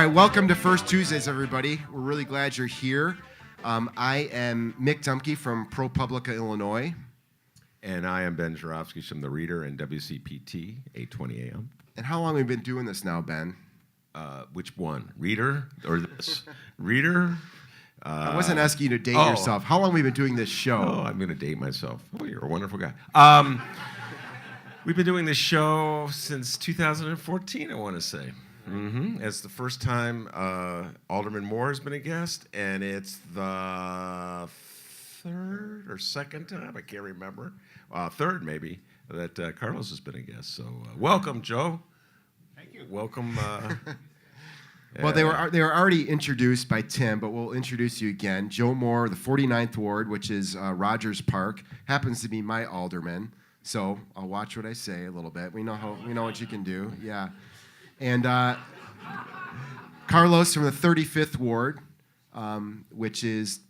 right, welcome to First Tuesdays, everybody. We're really glad you're here. I am Mick Dumke from ProPublica, Illinois. And I am Ben Jarofsky from The Reader and WCPT, 820 AM. And how long have we been doing this now, Ben? Which one? Reader or this? Reader? I wasn't asking you to date yourself. How long have we been doing this show? Oh, I'm going to date myself. Oh, you're a wonderful guy. We've been doing this show since 2014, I want to say. It's the first time Alderman Moore has been a guest, and it's the third or second time, I can't remember, third maybe, that Carlos has been a guest. So welcome, Joe. Thank you. Welcome. Well, they were already introduced by Tim, but we'll introduce you again. Joe Moore, the 49th Ward, which is Rogers Park, happens to be my alderman. So I'll watch what I say a little bit. We know what you can do. Yeah. And Carlos from the 35th Ward, which is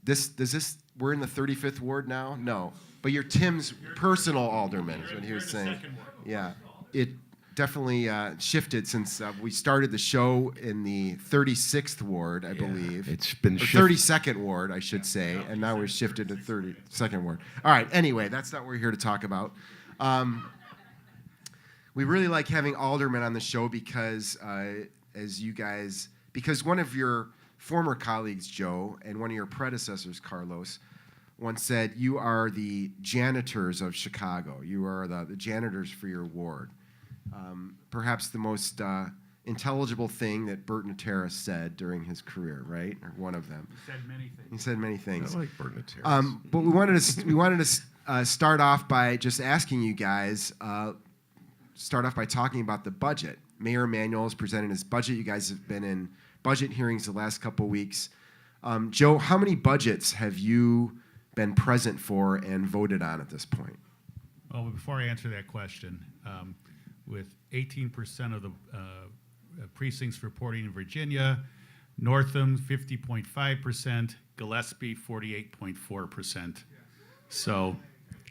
we're in the 35th Ward now? No. But you're Tim's personal alderman, is what he was saying. Yeah. It definitely shifted since we started the show in the 36th Ward, I believe. It's been or 32nd Ward, I should say, and now we've shifted to 32nd Ward. All right, anyway, that's not what we're here to talk about. We really like having aldermen on the show because, because one of your former colleagues, Joe, and one of your predecessors, Carlos, once said, you are the janitors of Chicago. You are the janitors for your ward. Perhaps the most intelligible thing that Bert Nateras said during his career, right? Or one of them. He said many things. I like Bert Nateras. But we wanted to start off by just asking you guys, start off by talking about the budget. Mayor Emanuel is presenting his budget. You guys have been in budget hearings the last couple weeks. Joe, how many budgets have you been present for and voted on at this point? Well, before I answer that question, with 18% of the precincts reporting in Virginia, Northam 50.5%, Gillespie 48.4%. So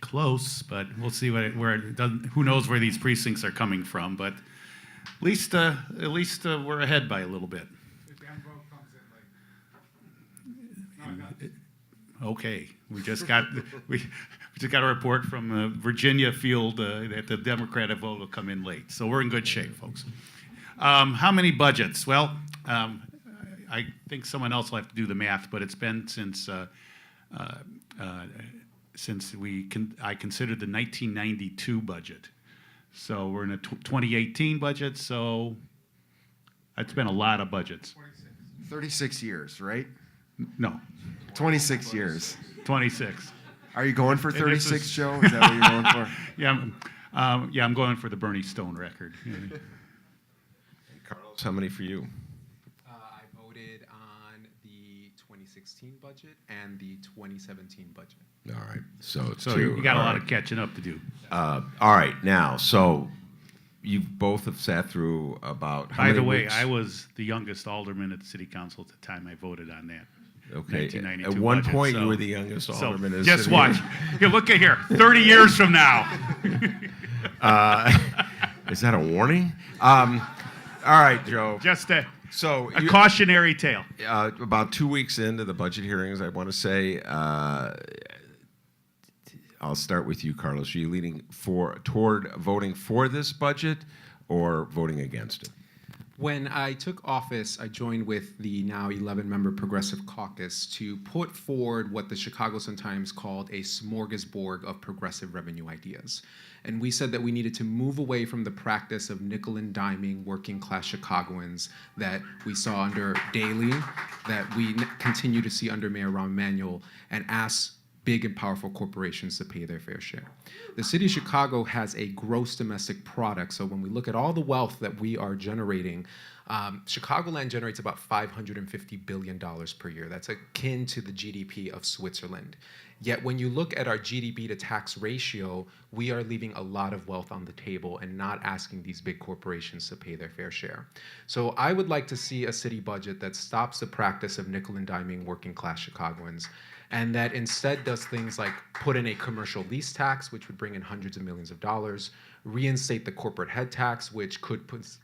close, but we'll see where it doesn't. Who knows where these precincts are coming from? But at least we're ahead by a little bit. Okay, we just got a report from Virginia field that the Democratic vote will come in late. So we're in good shape, folks. How many budgets? Well, I think someone else will have to do the math, but it's been since I considered the 1992 budget. So we're in a 2018 budget, so it's been a lot of budgets. 36 years, right? No. 26 years. 26. Are you going for 36, Joe? Is that what you're going for? Yeah, I'm going for the Bernie Stone record. Yeah. Carlos, how many for you? I voted on the 2016 budget and the 2017 budget. All right, so it's So two. you got a All lot right. of catching up to do. All right, now, so you both have sat through about how By many the way, weeks? I was the youngest alderman at the city council at the time I voted on that. Okay. 1992 At one budget, point, so- you were the youngest alderman. So in just city. watch. Here, look at here. 30 years from now. Is that a warning? All right, Joe. Just a So cautionary tale. about 2 weeks into the budget hearings, I want to say, I'll start with you, Carlos. Are you leaning toward voting for this budget or voting against it? When I took office, I joined with the now 11-member Progressive Caucus to put forward what the Chicago Sun-Times called a smorgasbord of progressive revenue ideas. And we said that we needed to move away from the practice of nickel and diming working-class Chicagoans that we saw under Daley, that we continue to see under Mayor Rahm Emanuel, and ask big and powerful corporations to pay their fair share. The city of Chicago has a gross domestic product, so when we look at all the wealth that we are generating, Chicagoland generates about $550 billion per year. That's akin to the GDP of Switzerland. Yet when you look at our GDP to tax ratio, we are leaving a lot of wealth on the table and not asking these big corporations to pay their fair share. So I would like to see a city budget that stops the practice of nickel and diming working class Chicagoans, and that instead does things like put in a commercial lease tax, which would bring in hundreds of millions of dollars, reinstate the corporate head tax, which could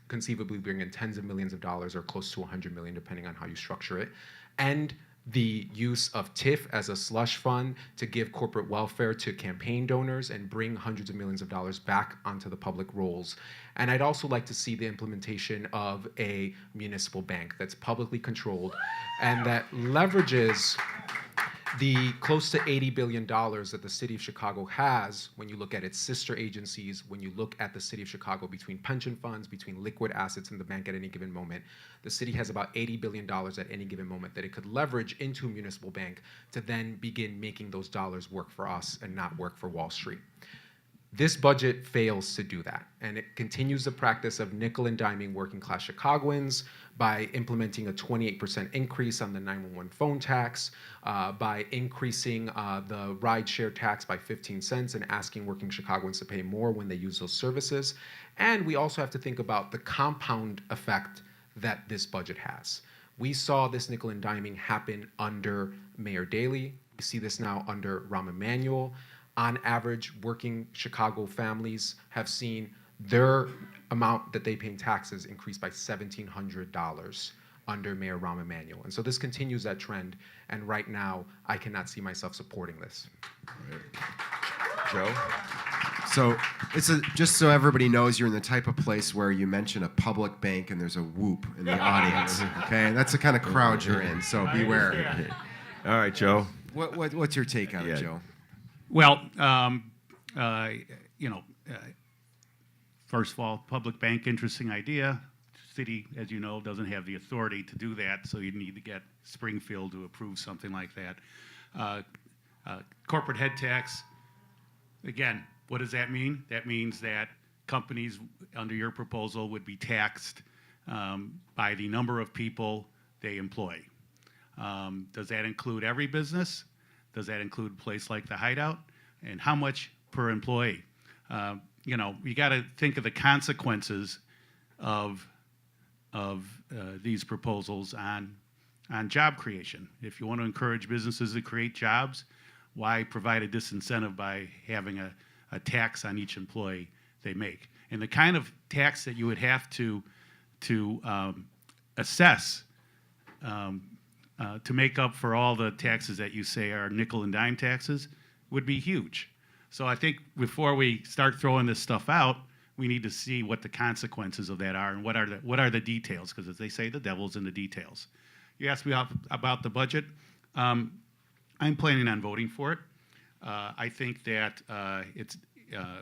conceivably bring in tens of millions of dollars or close to 100 million, depending on how you structure it, and the use of TIF as a slush fund to give corporate welfare to campaign donors and bring hundreds of millions of dollars back onto the public rolls. And I'd also like to see the implementation of a municipal bank that's publicly controlled and that leverages the close to $80 billion that the city of Chicago has when you look at its sister agencies, when you look at the city of Chicago between pension funds, between liquid assets in the bank at any given moment. The city has about $80 billion at any given moment that it could leverage into a municipal bank to then begin making those dollars work for us and not work for Wall Street. This budget fails to do that, and it continues the practice of nickel and diming working class Chicagoans by implementing a 28% increase on the 911 phone tax, by increasing the rideshare tax by 15 cents and asking working Chicagoans to pay more when they use those services. And we also have to think about the compound effect that this budget has. We saw this nickel and diming happen under Mayor Daley. We see this now under Rahm Emanuel. On average, working Chicago families have seen their amount that they pay in taxes increase by $1,700 under Mayor Rahm Emanuel. And so this continues that trend, and right now, I cannot see myself supporting this. Joe? So just so everybody knows, you're in the type of place where you mention a public bank and there's a whoop in the audience. Okay, that's the kind of crowd you're in. So beware. All right, Joe. What's your take on it, Joe? Well, first of all, public bank, interesting idea. City, as you know, doesn't have the authority to do that, so you need to get Springfield to approve something like that. Corporate head tax, again, what does that mean? That means that companies, under your proposal, would be taxed by the number of people they employ. Does that include every business? Does that include a place like the Hideout? And how much per employee? You got to think of the consequences of these proposals on job creation. If you want to encourage businesses to create jobs, why provide a disincentive by having a tax on each employee they make? And the kind of tax that you would have to assess to make up for all the taxes that you say are nickel and dime taxes would be huge. So I think before we start throwing this stuff out, we need to see what the consequences of that are and what are the details, because as they say, the devil's in the details. You asked me about the budget. I'm planning on voting for it. I think that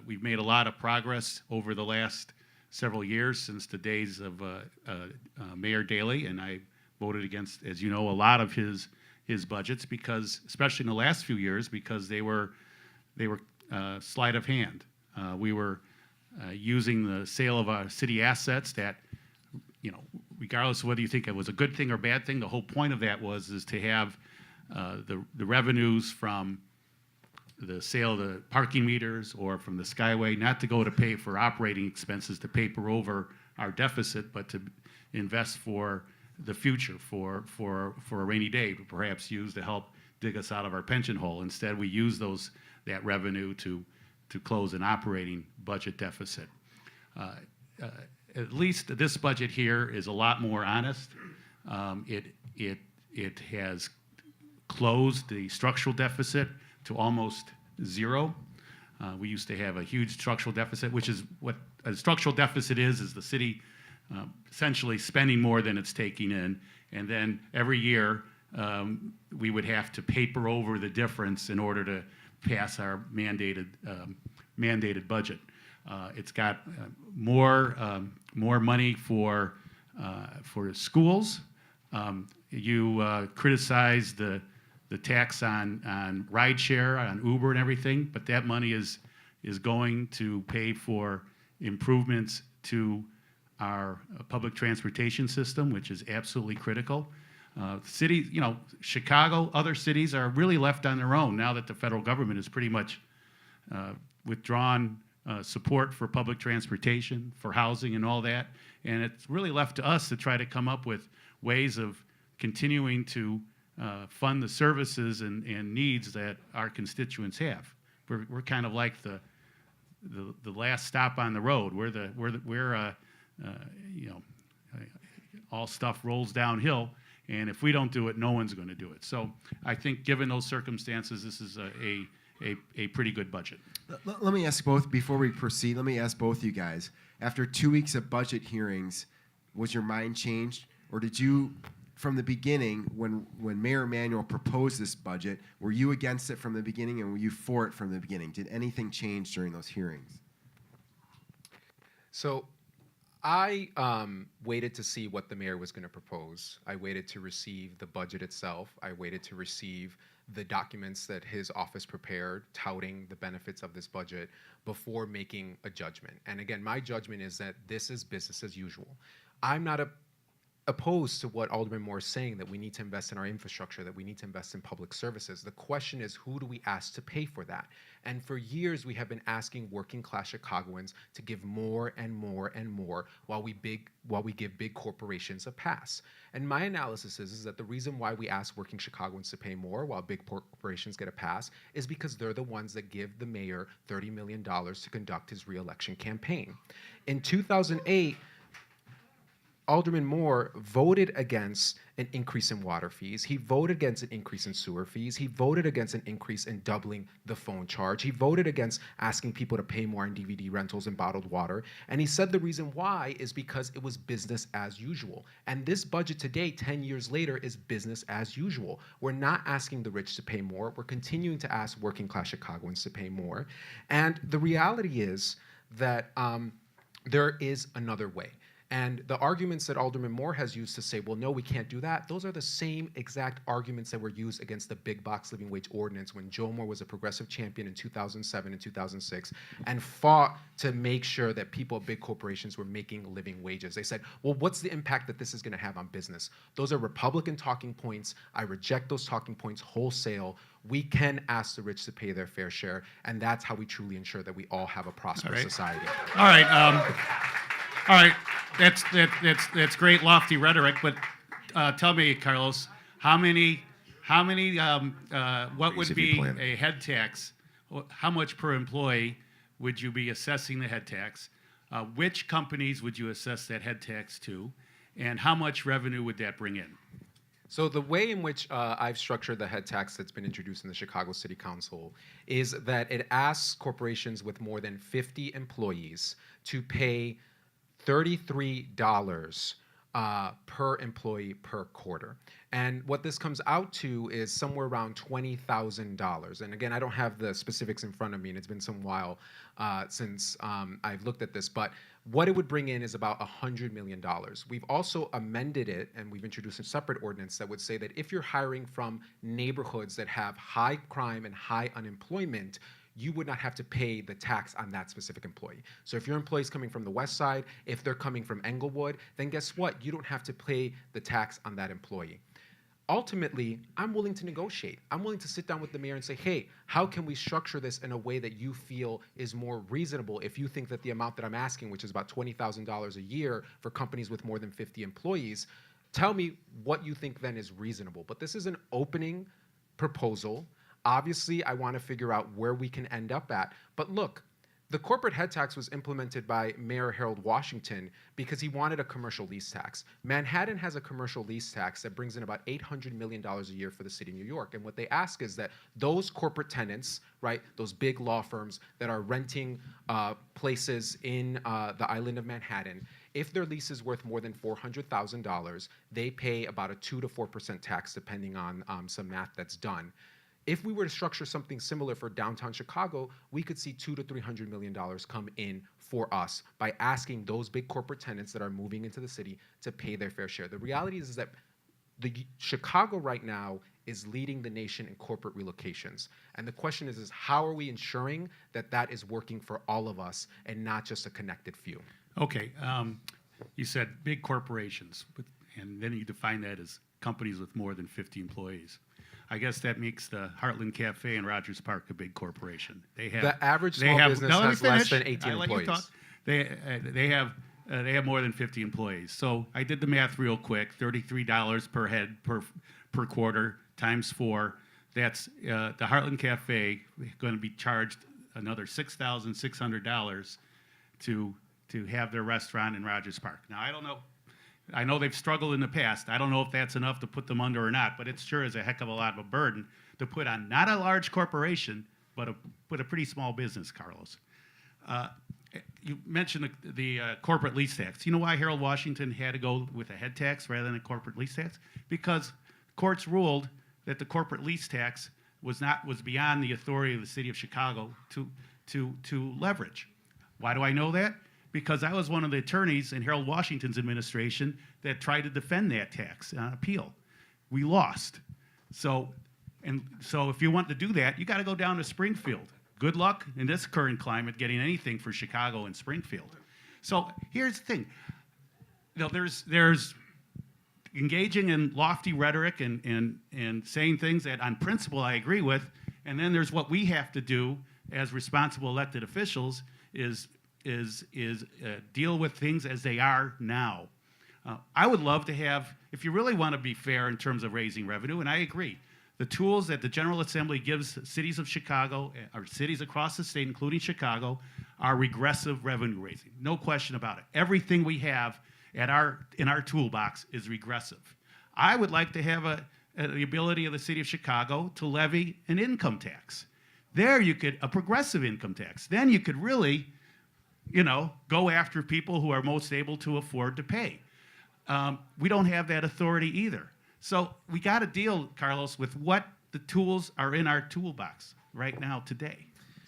we've made a lot of progress over the last several years since the days of Mayor Daley, and I voted against, as you know, a lot of his budgets, because, especially in the last few years, because they were sleight of hand. We were using the sale of our city assets that, regardless of whether you think it was a good thing or bad thing, the whole point of that is to have the revenues from the sale of the parking meters or from the Skyway not to go to pay for operating expenses to paper over our deficit, but to invest for the future, for a rainy day, to perhaps use to help dig us out of our pension hole. Instead, we use that revenue to close an operating budget deficit. At least this budget here is a lot more honest. It has closed the structural deficit to almost zero. We used to have a huge structural deficit, which is what a structural deficit is the city essentially spending more than it's taking in, and then every year we would have to paper over the difference in order to pass our mandated budget. It's got more money for schools. You criticize the tax on rideshare, on Uber and everything, but that money is going to pay for improvements to our public transportation system, which is absolutely critical. Cities, Chicago, other cities are really left on their own now that the federal government has pretty much withdrawn support for public transportation, for housing and all that. And it's really left to us to try to come up with ways of continuing to fund the services and needs that our constituents have. We're kind of like the last stop on the road. You know, all stuff rolls downhill, and if we don't do it, no one's going to do it. So I think, given those circumstances, this is a pretty good budget. Let me ask both, before we proceed, let me ask both you guys. After 2 weeks of budget hearings, was your mind changed? Or did you, from the beginning, when Mayor Emanuel proposed this budget, were you against it from the beginning, and were you for it from the beginning? Did anything change during those hearings? So I waited to see what the mayor was going to propose. I waited to receive the budget itself. I waited to receive the documents that his office prepared touting the benefits of this budget before making a judgment. And again, my judgment is that this is business as usual. I'm not opposed to what Alderman Moore is saying, that we need to invest in our infrastructure, that we need to invest in public services. The question is, who do we ask to pay for that? And for years, we have been asking working class Chicagoans to give more and more and more while we give big corporations a pass. And my analysis is that the reason why we ask working Chicagoans to pay more while big corporations get a pass is because they're the ones that give the mayor $30 million to conduct his re-election campaign. In 2008, Alderman Moore voted against an increase in water fees. He voted against an increase in sewer fees. He voted against an increase in doubling the phone charge. He voted against asking people to pay more on DVD rentals and bottled water. And he said the reason why is because it was business as usual. And this budget today, 10 years later, is business as usual. We're not asking the rich to pay more. We're continuing to ask working class Chicagoans to pay more. And the reality is that there is another way. And the arguments that Alderman Moore has used to say, well, no, we can't do that, those are the same exact arguments that were used against the big box living wage ordinance when Joe Moore was a progressive champion in 2007 and 2006 and fought to make sure that people at big corporations were making living wages. They said, well, what's the impact that this is going to have on business? Those are Republican talking points. I reject those talking points wholesale. We can ask the rich to pay their fair share, and that's how we truly ensure that we all have a prosperous society. All right, that's great, lofty rhetoric. But tell me, Carlos, what would be a head tax? How much per employee would you be assessing the head tax? Which companies would you assess that head tax to? And how much revenue would that bring in? So the way in which I've structured the head tax that's been introduced in the Chicago City Council is that it asks corporations with more than 50 employees to pay $33 per employee per quarter. And what this comes out to is somewhere around $20,000. And again, I don't have the specifics in front of me, and it's been some while since I've looked at this, but what it would bring in is about $100 million. We've also amended it, and we've introduced a separate ordinance that would say that if you're hiring from neighborhoods that have high crime and high unemployment, you would not have to pay the tax on that specific employee. So if your employee's coming from the west side, if they're coming from Englewood, then guess what? You don't have to pay the tax on that employee. Ultimately, I'm willing to negotiate. I'm willing to sit down with the mayor and say, hey, how can we structure this in a way that you feel is more reasonable if you think that the amount that I'm asking, which is about $20,000 a year for companies with more than 50 employees, tell me what you think then is reasonable. But this is an opening proposal. Obviously, I want to figure out where we can end up at. But look, the corporate head tax was implemented by Mayor Harold Washington because he wanted a commercial lease tax. Manhattan has a commercial lease tax that brings in about $800 million a year for the city of New York. And what they ask is that those corporate tenants, right, those big law firms that are renting places in the island of Manhattan, if their lease is worth more than $400,000, they pay about a 2 to 4% tax, depending on some math that's done. If we were to structure something similar for downtown Chicago, we could see $200 to $300 million come in for us by asking those big corporate tenants that are moving into the city to pay their fair share. The reality is that Chicago right now is leading the nation in corporate relocations. And the question is how are we ensuring that that is working for all of us and not just a connected few? Okay, you said big corporations, and then you define that as companies with more than 50 employees. I guess that makes the Heartland Cafe in Rogers Park a big corporation. They have the average small business has less than 18 employees. They have more than 50 employees. So I did the math real quick. $33 per head per quarter times 4. That's the Heartland Cafe going to be charged another $6,600 to have their restaurant in Rogers Park. Now, I don't know. I know they've struggled in the past. I don't know if that's enough to put them under or not, but it sure is a heck of a lot of a burden to put on not a large corporation, but a pretty small business, Carlos. You mentioned the corporate lease tax. You know why Harold Washington had to go with a head tax rather than a corporate lease tax? Because courts ruled that the corporate lease tax was beyond the authority of the city of Chicago to leverage. Why do I know that? Because I was one of the attorneys in Harold Washington's administration that tried to defend that tax on appeal. We lost. So if you want to do that, you got to go down to Springfield. Good luck in this current climate getting anything for Chicago and Springfield. So here's the thing. There's engaging in lofty rhetoric and saying things that on principle I agree with, and then there's what we have to do as responsible elected officials is deal with things as they are now. I would love to have, if you really want to be fair in terms of raising revenue, and I agree, the tools that the General Assembly gives cities of Chicago, or cities across the state, including Chicago, are regressive revenue raising. No question about it. Everything we have in our toolbox is regressive. I would like to have the ability of the city of Chicago to levy an income tax. There a progressive income tax. Then you could really, go after people who are most able to afford to pay. We don't have that authority either. So we got to deal, Carlos, with what the tools are in our toolbox right now today.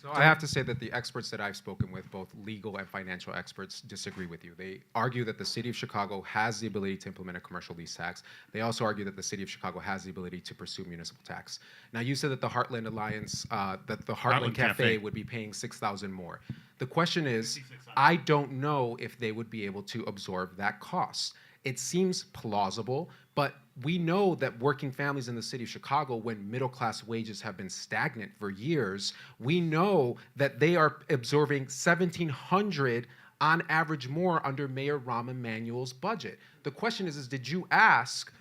So I have to say that the experts that I've spoken with, both legal and financial experts, disagree with you. They argue that the city of Chicago has the ability to implement a commercial lease tax. They also argue that the city of Chicago has the ability to pursue municipal tax. Now, you said that the Heartland Alliance, that the Heartland Cafe would be paying $6,000 more. The question is, I don't know if they would be able to absorb that cost. It seems plausible, but we know that working families in the city of Chicago, when middle-class wages have been stagnant for years, we know that they are absorbing $1,700 on average more under Mayor Rahm Emanuel's budget. The question is did you ask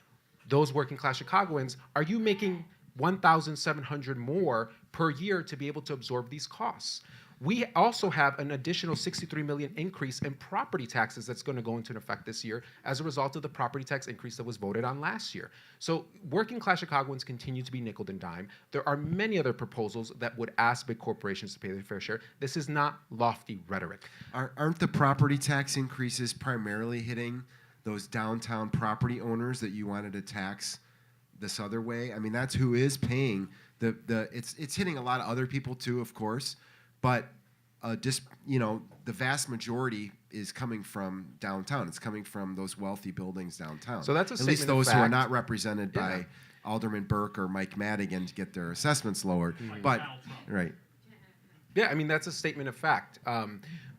those working-class Chicagoans, are you making $1,700 more per year to be able to absorb these costs? We also have an additional $63 million increase in property taxes that's going to go into effect this year as a result of the property tax increase that was voted on last year. So working class Chicagoans continue to be nickel and dime. There are many other proposals that would ask big corporations to pay their fair share. This is not lofty rhetoric. Aren't the property tax increases primarily hitting those downtown property owners that you wanted to tax this other way? I mean, that's who is paying it's hitting a lot of other people too, of course. But the vast majority is coming from downtown. It's coming from those wealthy buildings downtown. So that's a at least statement of those who are fact. not represented by Alderman Burke or Mike Madigan to get their assessments lowered. But right. Yeah, I mean, that's a statement of fact.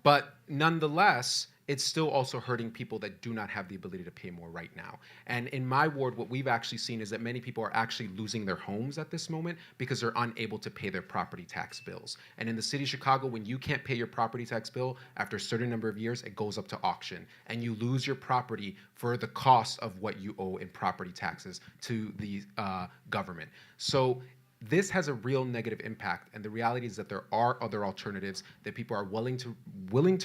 But nonetheless, it's still also hurting people that do not have the ability to pay more right now. And in my ward, what we've actually seen is that many people are actually losing their homes at this moment because they're unable to pay their property tax bills. And in the city of Chicago, when you can't pay your property tax bill, after a certain number of years, it goes up to auction. And you lose your property for the cost of what you owe in property taxes to the government. So this has a real negative impact, and the reality is that there are other alternatives that people are willing to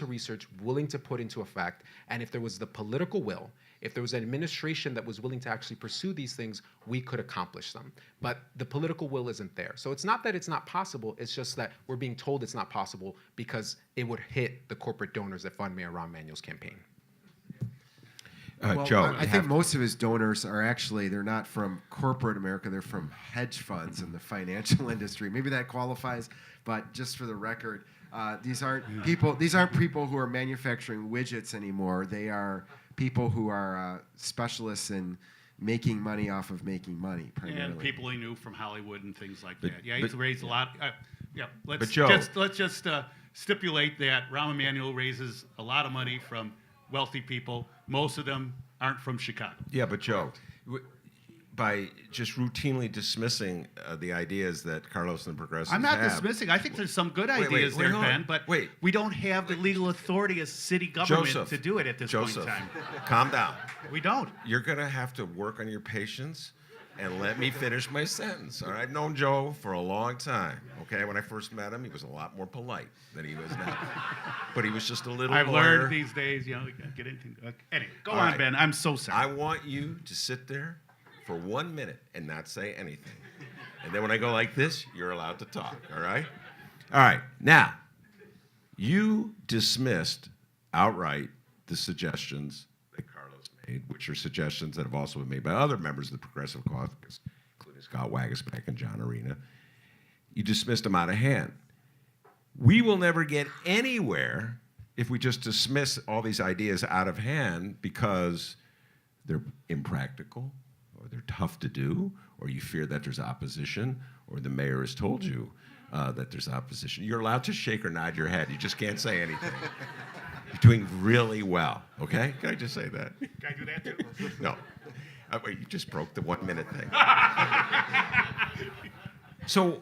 research, willing to put into effect, and if there was the political will, if there was an administration that was willing to actually pursue these things, we could accomplish them. But the political will isn't there. So it's not that it's not possible, it's just that we're being told it's not possible because it would hit the corporate donors that fund Mayor Rahm Emanuel's campaign. Joe, I think most of his donors are actually, they're not from corporate America, they're from hedge funds in the financial industry. Maybe that qualifies, but just for the record, these aren't people who are manufacturing widgets anymore. They are people who are specialists in making money off of making money, primarily. And people he knew from Hollywood and things like that. Yeah, he's raised a lot. Let's just stipulate that Rahm Emanuel raises a lot of money from wealthy people. Most of them aren't from Chicago. Yeah, but Joe, by just routinely dismissing the ideas that Carlos and the Progressives I'm not have, dismissing. I think there's some good ideas there, Ben, but we don't have the legal authority as city government to do it at this point in time. Calm down. We don't. You're going to have to work on your patience and let me finish my sentence. All right, I've known Joe for a long time. Okay, when I first met him, he was a lot more polite than he is now. But he was just a little I've lawyer. learned these days, get into. Anyway, go All on, right. Ben. I'm so sorry. I want you to sit there for 1 minute and not say anything. And then when I go like this, you're allowed to talk, all right? All right, now, you dismissed outright the suggestions that Carlos made, which are suggestions that have also been made by other members of the Progressive Caucus, including Scott Waguespack and John Arena. You dismissed them out of hand. We will never get anywhere if we just dismiss all these ideas out of hand because they're impractical, or they're tough to do, or you fear that there's opposition, or the mayor has told you that there's opposition. You're allowed to shake or nod your head. You just can't say anything. You're doing really well, okay? Can I just say that? Can I do that too? No. Wait, you just broke the 1 minute thing. So,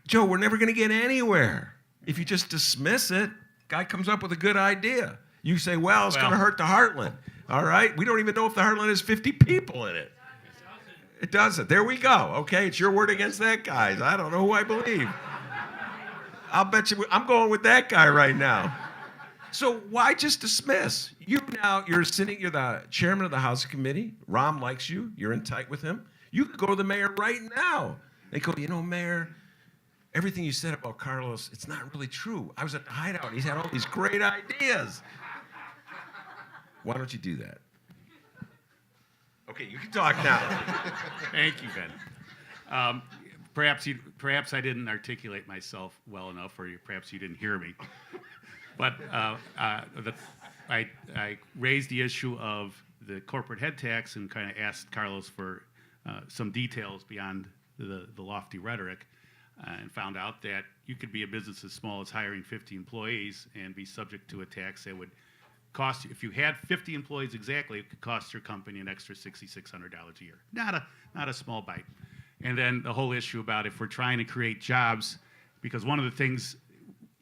Joe, we're never going to get anywhere if you just dismiss it. Guy comes up with a good idea. You say, well, it's going to hurt the Heartland. All right? We don't even know if the Heartland has 50 people in it. It doesn't. There we go. Okay, it's your word against that guy's. I don't know who I believe. I'll bet you I'm going with that guy right now. So why just dismiss? You're the chairman of the House Committee. Ram likes you. You're in tight with him. You could go to the mayor right now. They go, Mayor, everything you said about Carlos, it's not really true. I was at the hideout. He's had all these great ideas. Why don't you do that? Okay, you can talk now. Thank you, Ben. Perhaps I didn't articulate myself well enough, or perhaps you didn't hear me. But I raised the issue of the corporate head tax and kind of asked Carlos for some details beyond the lofty rhetoric, and found out that you could be a business as small as hiring 50 employees and be subject to a tax that would cost you, if you had 50 employees exactly, it could cost your company an extra $6,600 a year. Not a small bite. And then the whole issue about if we're trying to create jobs, because one of the things,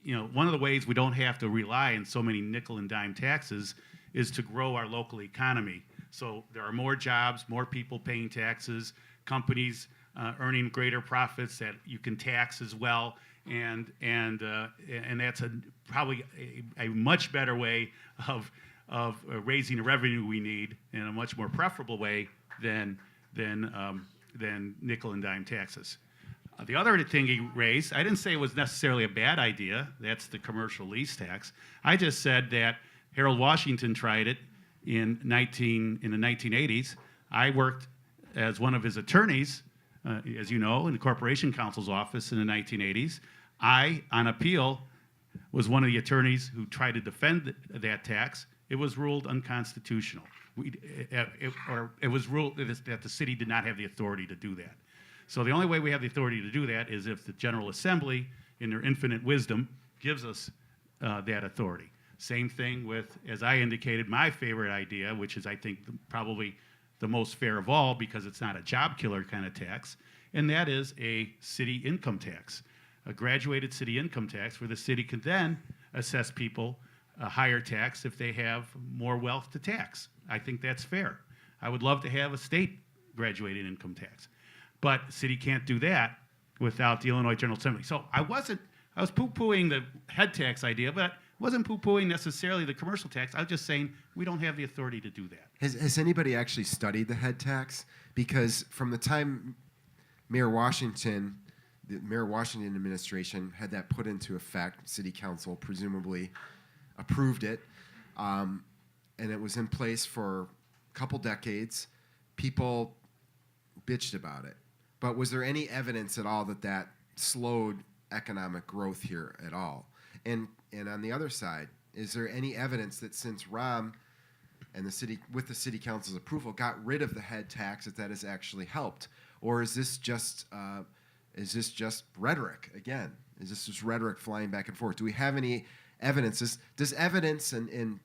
one of the ways we don't have to rely on so many nickel and dime taxes is to grow our local economy. So there are more jobs, more people paying taxes, companies earning greater profits that you can tax as well, and that's probably a much better way of raising the revenue we need in a much more preferable way than nickel and dime taxes. The other thing he raised, I didn't say it was necessarily a bad idea. That's the commercial lease tax. I just said that Harold Washington tried it in the 1980s. I worked as one of his attorneys, as you know, in the Corporation Counsel's office in the 1980s. I, on appeal, was one of the attorneys who tried to defend that tax. It was ruled unconstitutional. It was ruled that the city did not have the authority to do that. So the only way we have the authority to do that is if the General Assembly, in their infinite wisdom, gives us that authority. Same thing with, as I indicated, my favorite idea, which is I think probably the most fair of all because it's not a job killer kind of tax, and that is a city income tax, a graduated city income tax where the city can then assess people a higher tax if they have more wealth to tax. I think that's fair. I would love to have a state graduated income tax, but the city can't do that without the Illinois General Assembly. So I was poo-pooing the head tax idea, but wasn't poo-pooing necessarily the commercial tax. I was just saying we don't have the authority to do that. Has anybody actually studied the head tax? Because from the time the Mayor Washington administration had that put into effect, City Council presumably approved it, and it was in place for a couple decades. People bitched about it. But was there any evidence at all that slowed economic growth here at all? And on the other side, is there any evidence that since Ram and the city, with the city council's approval, got rid of the head tax that has actually helped, or is this just rhetoric again? Is this just rhetoric flying back and forth? Do we have any evidence? Does evidence and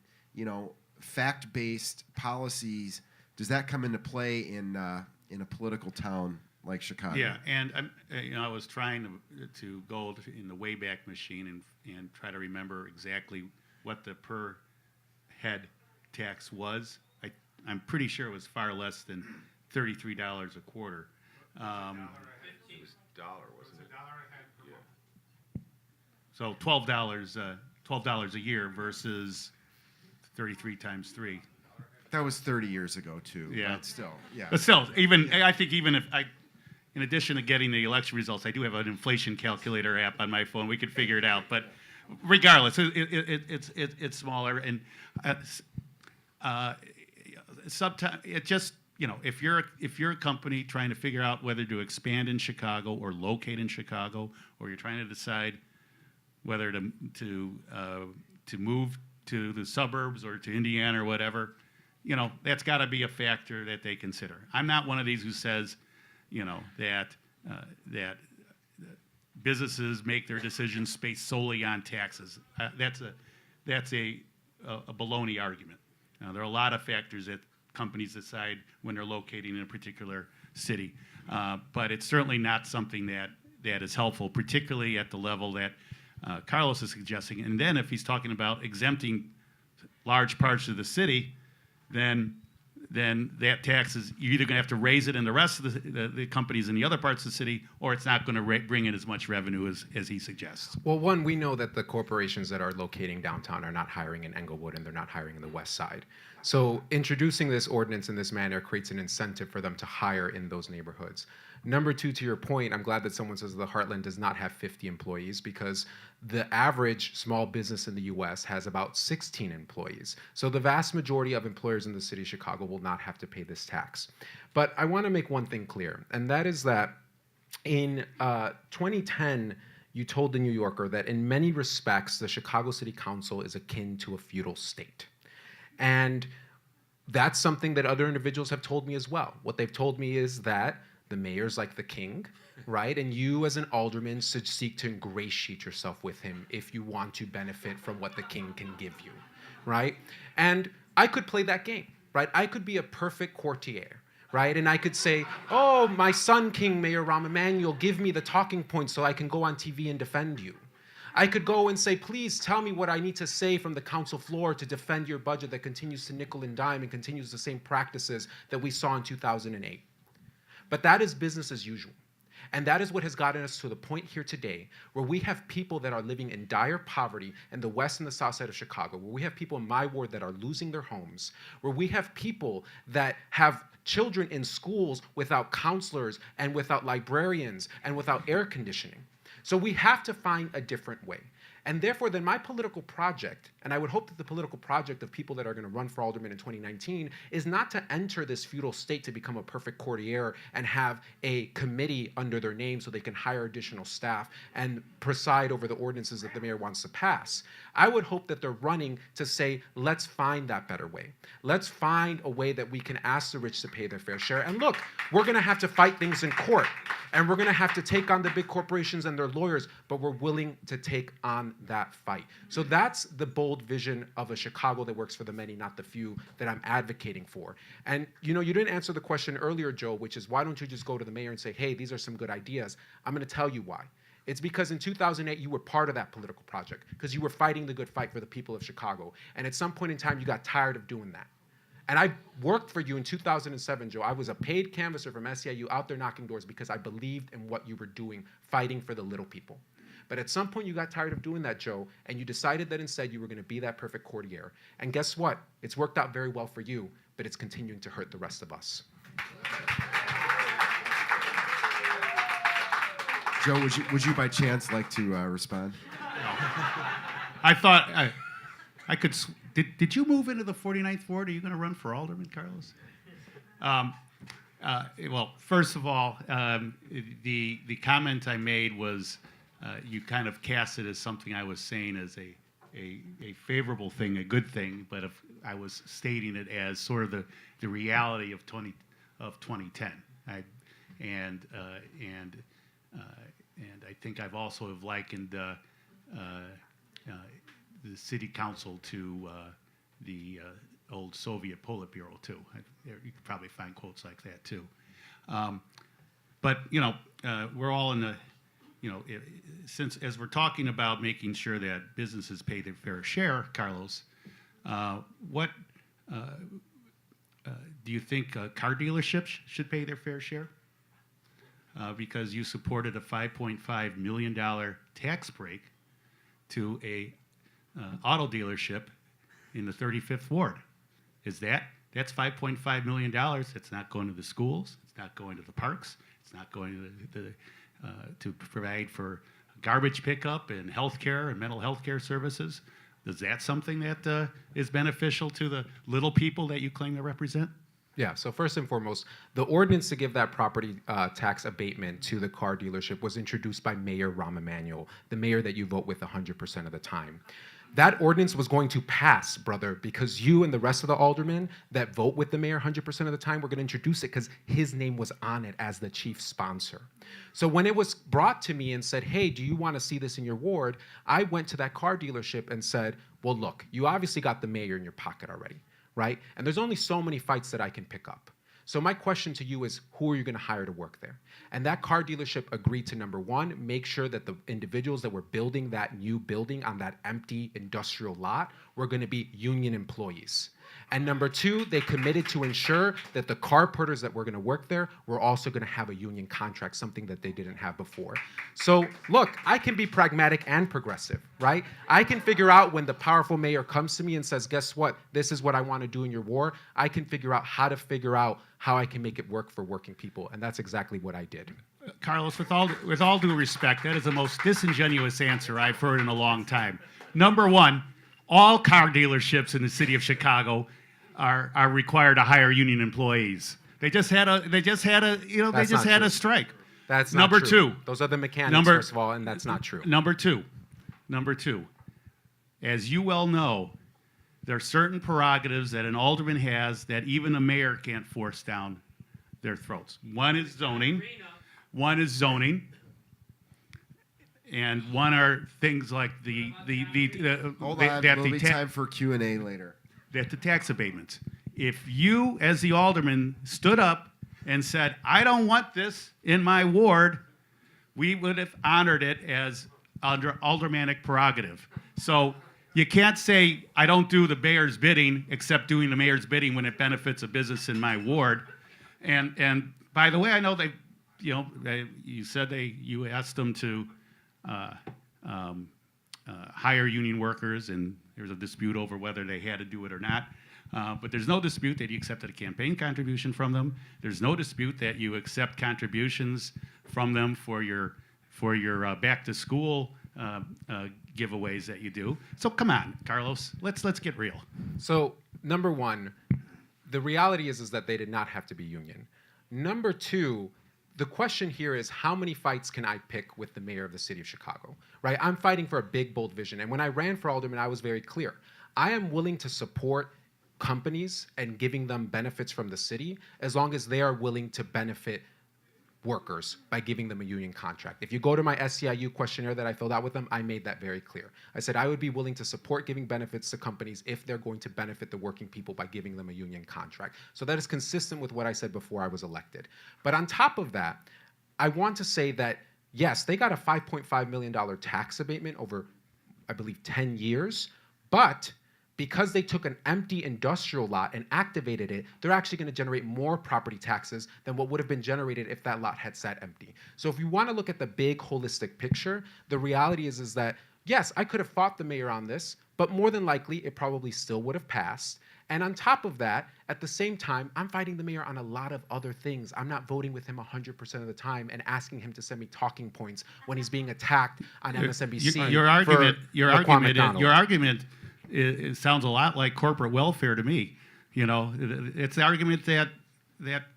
fact-based policies, does that come into play in a political town like Chicago? Yeah, and I was trying to go in the Wayback Machine and try to remember exactly what the per head tax was. I'm pretty sure it was far less than $33 a quarter. It was dollar, wasn't it? So $12 a year versus 33 times 3. That was 30 years ago too. Yeah. But still, yeah. But still, I think even if in addition to getting the election results, I do have an inflation calculator app on my phone. We could figure it out. But regardless, it's smaller, and sometimes it just, if you're a company trying to figure out whether to expand in Chicago or locate in Chicago, or you're trying to decide whether to move to the suburbs or to Indiana or whatever, that's got to be a factor that they consider. I'm not one of these who says, that businesses make their decisions based solely on taxes. That's a baloney argument. Now, there are a lot of factors that companies decide when they're locating in a particular city, but it's certainly not something that is helpful, particularly at the level that Carlos is suggesting. And then if he's talking about exempting large parts of the city, then that tax is, you're either going to have to raise it in the rest of the companies in the other parts of the city, or it's not going to bring in as much revenue as he suggests. Well, one, we know that the corporations that are locating downtown are not hiring in Englewood and they're not hiring in the West Side. So introducing this ordinance in this manner creates an incentive for them to hire in those neighborhoods. Number two, to your point, I'm glad that someone says the Heartland does not have 50 employees, because the average small business in the US has about 16 employees. So the vast majority of employers in the city of Chicago will not have to pay this tax. But I want to make one thing clear, and that is that in 2010, you told the New Yorker that in many respects, the Chicago City Council is akin to a feudal state. And that's something that other individuals have told me as well. What they've told me is that the mayor's like the king, right? And you as an alderman should seek to ingratiate yourself with him if you want to benefit from what the king can give you, right? And I could play that game, right? I could be a perfect courtier, right? And I could say, oh, my son, King Mayor Rahm Emanuel, give me the talking points so I can go on TV and defend you. I could go and say, please tell me what I need to say from the council floor to defend your budget that continues to nickel and dime and continues the same practices that we saw in 2008. But that is business as usual. And that is what has gotten us to the point here today where we have people that are living in dire poverty in the west and the south side of Chicago, where we have people in my ward that are losing their homes, where we have people that have children in schools without counselors and without librarians and without air conditioning. So we have to find a different way. And therefore, then my political project, and I would hope that the political project of people that are going to run for alderman in 2019 is not to enter this feudal state to become a perfect courtier and have a committee under their name so they can hire additional staff and preside over the ordinances that the mayor wants to pass. I would hope that they're running to say, let's find that better way. Let's find a way that we can ask the rich to pay their fair share. And look, we're going to have to fight things in court, and we're going to have to take on the big corporations and their lawyers, but we're willing to take on that fight. So that's the bold vision of a Chicago that works for the many, not the few, that I'm advocating for. And you didn't answer the question earlier, Joe, which is why don't you just go to the mayor and say, hey, these are some good ideas. I'm going to tell you why. It's because in 2008, you were part of that political project because you were fighting the good fight for the people of Chicago. And at some point in time, you got tired of doing that. And I worked for you in 2007, Joe. I was a paid canvasser from SEIU out there knocking doors because I believed in what you were doing, fighting for the little people. But at some point, you got tired of doing that, Joe, and you decided that instead you were going to be that perfect courtier. And guess what? It's worked out very well for you, but it's continuing to hurt the rest of us. Joe, would you by chance like to respond? I thought I could. Did you move into the 49th ward? Are you going to run for alderman, Carlos? Well, first of all, the comment I made was you kind of cast it as something I was saying as a favorable thing, a good thing, but if I was stating it as sort of the reality of 2010. And I think I've also have likened the city council to the old Soviet Politburo too. You could probably find quotes like that too. But we're all in the, since as we're talking about making sure that businesses pay their fair share, Carlos, what Do you think car dealerships should pay their fair share? Because you supported a $5.5 million tax break to a auto dealership in the 35th Ward. That's $5.5 million. It's not going to the schools. It's not going to the parks. It's not going to provide for garbage pickup and healthcare and mental health care services. Is that something that is beneficial to the little people that you claim to represent? Yeah, so first and foremost, the ordinance to give that property tax abatement to the car dealership was introduced by Mayor Rahm Emanuel, the mayor that you vote with 100% of the time. That ordinance was going to pass, brother, because you and the rest of the aldermen that vote with the mayor 100% of the time were going to introduce it because his name was on it as the chief sponsor. So when it was brought to me and said, hey, do you want to see this in your ward? I went to that car dealership and said, well, look, you obviously got the mayor in your pocket already, right? And there's only so many fights that I can pick up. So my question to you is, who are you going to hire to work there? And that car dealership agreed to, number one, make sure that the individuals that were building that new building on that empty industrial lot were going to be union employees. And number two, they committed to ensure that the carporters that were going to work there were also going to have a union contract, something that they didn't have before. So look, I can be pragmatic and progressive, right? I can figure out when the powerful mayor comes to me and says, guess what? This is what I want to do in your ward. I can figure out how I can make it work for working people. And that's exactly what I did. Carlos, with all due respect, that is the most disingenuous answer I've heard in a long time. Number one, all car dealerships in the city of Chicago are required to hire union employees. They just had a strike. That's not Number true. two. Those are the mechanics, first of all, and that's not true. Number two, as you well know, there are certain prerogatives that an alderman has that even a mayor can't force down their throats. One is zoning, and one are things like Hold on, there'll be time for Q&A later. That the tax abatements. If you, as the alderman, stood up and said, I don't want this in my ward, we would have honored it as under aldermanic prerogative. So you can't say, I don't do the mayor's bidding, except doing the mayor's bidding when it benefits a business in my ward. And by the way, I know you said you asked them to hire union workers, and there's a dispute over whether they had to do it or not. But there's no dispute that you accepted a campaign contribution from them. There's no dispute that you accept contributions from them for your back to school giveaways that you do. So come on, Carlos, let's get real. So number one, the reality is that they did not have to be union. Number two, the question here is, how many fights can I pick with the mayor of the city of Chicago, right? I'm fighting for a big, bold vision. And when I ran for alderman, I was very clear. I am willing to support companies and giving them benefits from the city as long as they are willing to benefit workers by giving them a union contract. If you go to my SEIU questionnaire that I filled out with them, I made that very clear. I said I would be willing to support giving benefits to companies if they're going to benefit the working people by giving them a union contract. So that is consistent with what I said before I was elected. But on top of that, I want to say that, yes, they got a $5.5 million tax abatement over, I believe, 10 years, but because they took an empty industrial lot and activated it, they're actually going to generate more property taxes than what would have been generated if that lot had sat empty. So if you want to look at the big holistic picture, the reality is that, yes, I could have fought the mayor on this, but more than likely, it probably still would have passed. And on top of that, at the same time, I'm fighting the mayor on a lot of other things. I'm not voting with him 100% of the time and asking him to send me talking points when he's being attacked on MSNBC. Your argument it sounds a lot like corporate welfare to me. You know, it's the argument that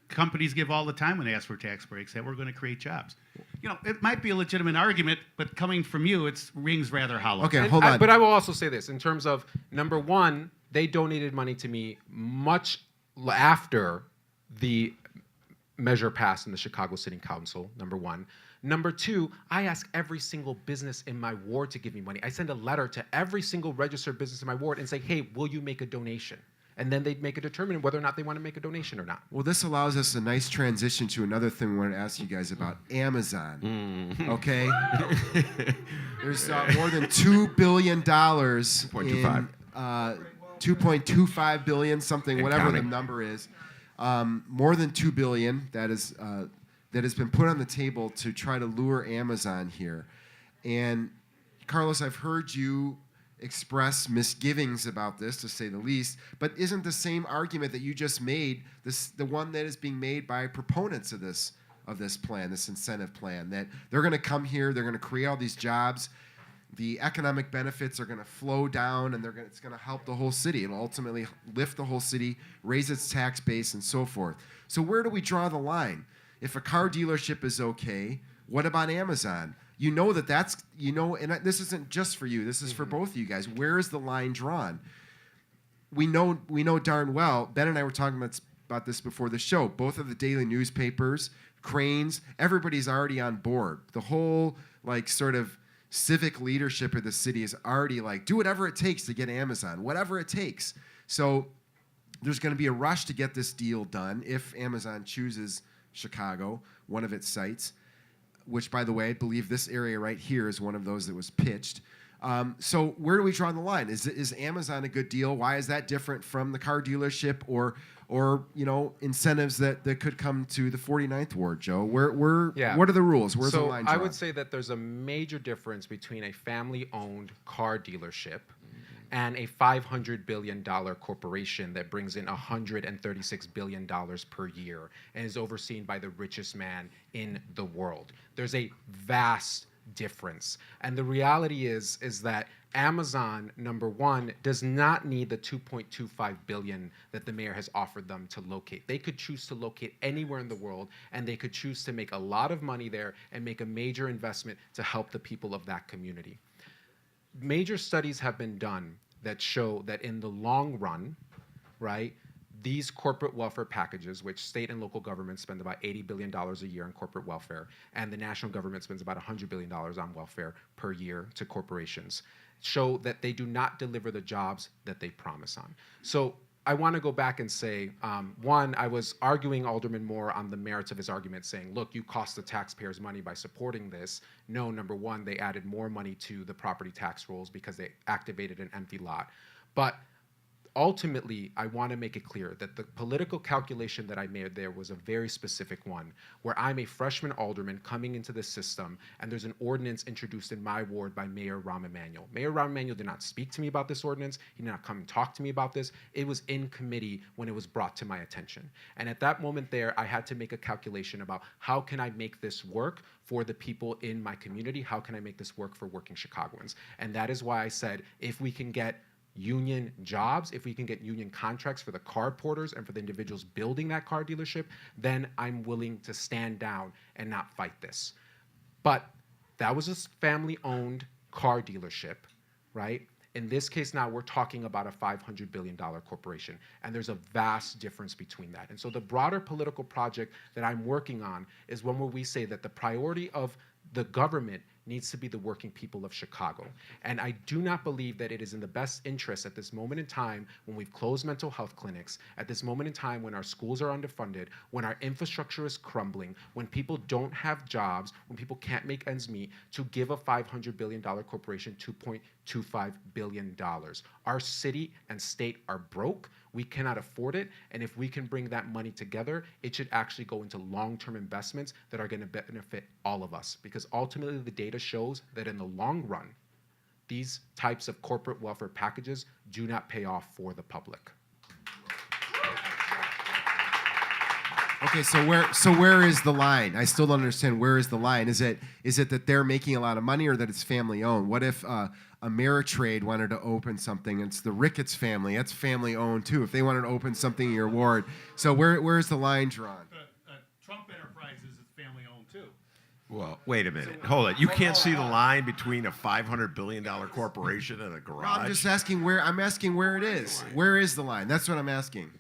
companies give all the time when they ask for tax breaks, that we're going to create jobs. You know, it might be a legitimate argument, but coming from you, it rings rather hollow. Okay, hold on. But I will also say this, in terms of, number one, they donated money to me much after the measure passed in the Chicago City Council, number one. Number two, I ask every single business in my ward to give me money. I send a letter to every single registered business in my ward and say, hey, will you make a donation? And then they'd make a determination whether or not they want to make a donation or not. Well, this allows us a nice transition to another thing we wanted to ask you guys about, Amazon. Okay? There's more than $2 billion in 2.25 billion, something, and whatever counting. the number is, more than $2 billion that has been put on the table to try to lure Amazon here. And Carlos, I've heard you express misgivings about this, to say the least, but isn't the same argument that you just made the one that is being made by proponents of this plan, this incentive plan, that they're going to come here, they're going to create all these jobs, the economic benefits are going to flow down, and it's going to help the whole city. It'll ultimately lift the whole city, raise its tax base, and so forth. So where do we draw the line? If a car dealership is okay, what about Amazon? You know and this isn't just for you. This is for both of you guys. Where is the line drawn? We know darn well. Ben and I were talking about this before the show. Both of the daily newspapers, Cranes, everybody's already on board. The whole sort of civic leadership of the city is already do whatever it takes to get Amazon, whatever it takes. So there's going to be a rush to get this deal done if Amazon chooses Chicago, one of its sites, which, by the way, I believe this area right here is one of those that was pitched. So where do we draw the line? Is Amazon a good deal? Why is that different from the car dealership or incentives that could come to the 49th Ward, Joe? What are the rules? Where's the line drawn? I would say that there's a major difference between a family-owned car dealership and a $500 billion corporation that brings in $136 billion per year and is overseen by the richest man in the world. There's a vast difference. And the reality is that Amazon, number one, does not need the $2.25 billion that the mayor has offered them to locate. They could choose to locate anywhere in the world, and they could choose to make a lot of money there and make a major investment to help the people of that community. Major studies have been done that show that in the long run, right, these corporate welfare packages, which state and local governments spend about $80 billion a year on corporate welfare, and the national government spends about $100 billion on welfare per year to corporations, show that they do not deliver the jobs that they promise on. So I want to go back and say, one, I was arguing Alderman Moore on the merits of his argument, saying, look, you cost the taxpayers money by supporting this. No, number one, they added more money to the property tax rolls because they activated an empty lot. But ultimately, I want to make it clear that the political calculation that I made there was a very specific one, where I'm a freshman alderman coming into this system, and there's an ordinance introduced in my ward by Mayor Rahm Emanuel. Mayor Rahm Emanuel did not speak to me about this ordinance. He did not come and talk to me about this. It was in committee when it was brought to my attention. And at that moment there, I had to make a calculation about how can I make this work for the people in my community? How can I make this work for working Chicagoans? And that is why I said, if we can get union jobs, if we can get union contracts for the car porters and for the individuals building that car dealership, then I'm willing to stand down and not fight this. But that was a family-owned car dealership, right? In this case now, we're talking about a $500 billion corporation, and there's a vast difference between that. And so the broader political project that I'm working on is one where we say that the priority of the government needs to be the working people of Chicago. And I do not believe that it is in the best interest at this moment in time when we've closed mental health clinics, at this moment in time when our schools are underfunded, when our infrastructure is crumbling, when people don't have jobs, when people can't make ends meet, to give a $500 billion corporation $2.25 billion. Our city and state are broke. We cannot afford it, and if we can bring that money together, it should actually go into long-term investments that are going to benefit all of us, because ultimately the data shows that in the long run, these types of corporate welfare packages do not pay off for the public. Okay, so where is the line? I still don't understand. Where is the line? Is it that they're making a lot of money, or that it's family owned? What if Ameritrade wanted to open something? It's the Ricketts family. That's family owned too. If they wanted to open something in your ward, so where's the line drawn? Trump Enterprises is family owned too. Well, wait a minute. Hold it. You can't see the line between a $500 billion corporation and a garage? No, I'm just asking where. I'm asking where it is. Where is the line? That's what I'm asking.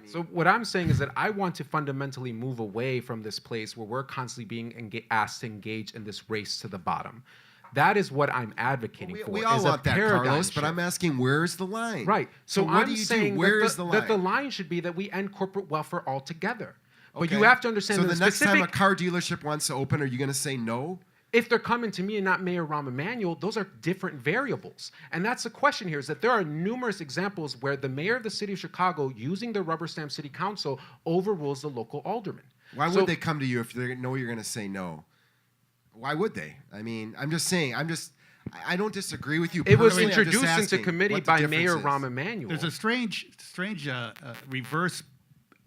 So what I'm saying is that I want to fundamentally move away from this place where we're constantly being asked to engage in this race to the bottom. That is what I'm advocating for. We all want that, Carlos, shift. but I'm asking, where's the line? Right. So what I'm do you saying do? Where is the line? that the line should be that we end corporate welfare altogether. But Okay. you have to understand so that the next time a car dealership wants to open, are you going to say no? If they're coming to me and not Mayor Rahm Emanuel, those are different variables. And that's the question here, is that there are numerous examples where the mayor of the city of Chicago, using the rubber stamp city council, overrules the local alderman. Why would they come to you if they know you're going to say no? Why would they? I mean, I'm just saying, I don't disagree with you. It was personally, I'm just introduced into asking committee what the by difference Mayor is. Rahm Emanuel. There's a strange reverse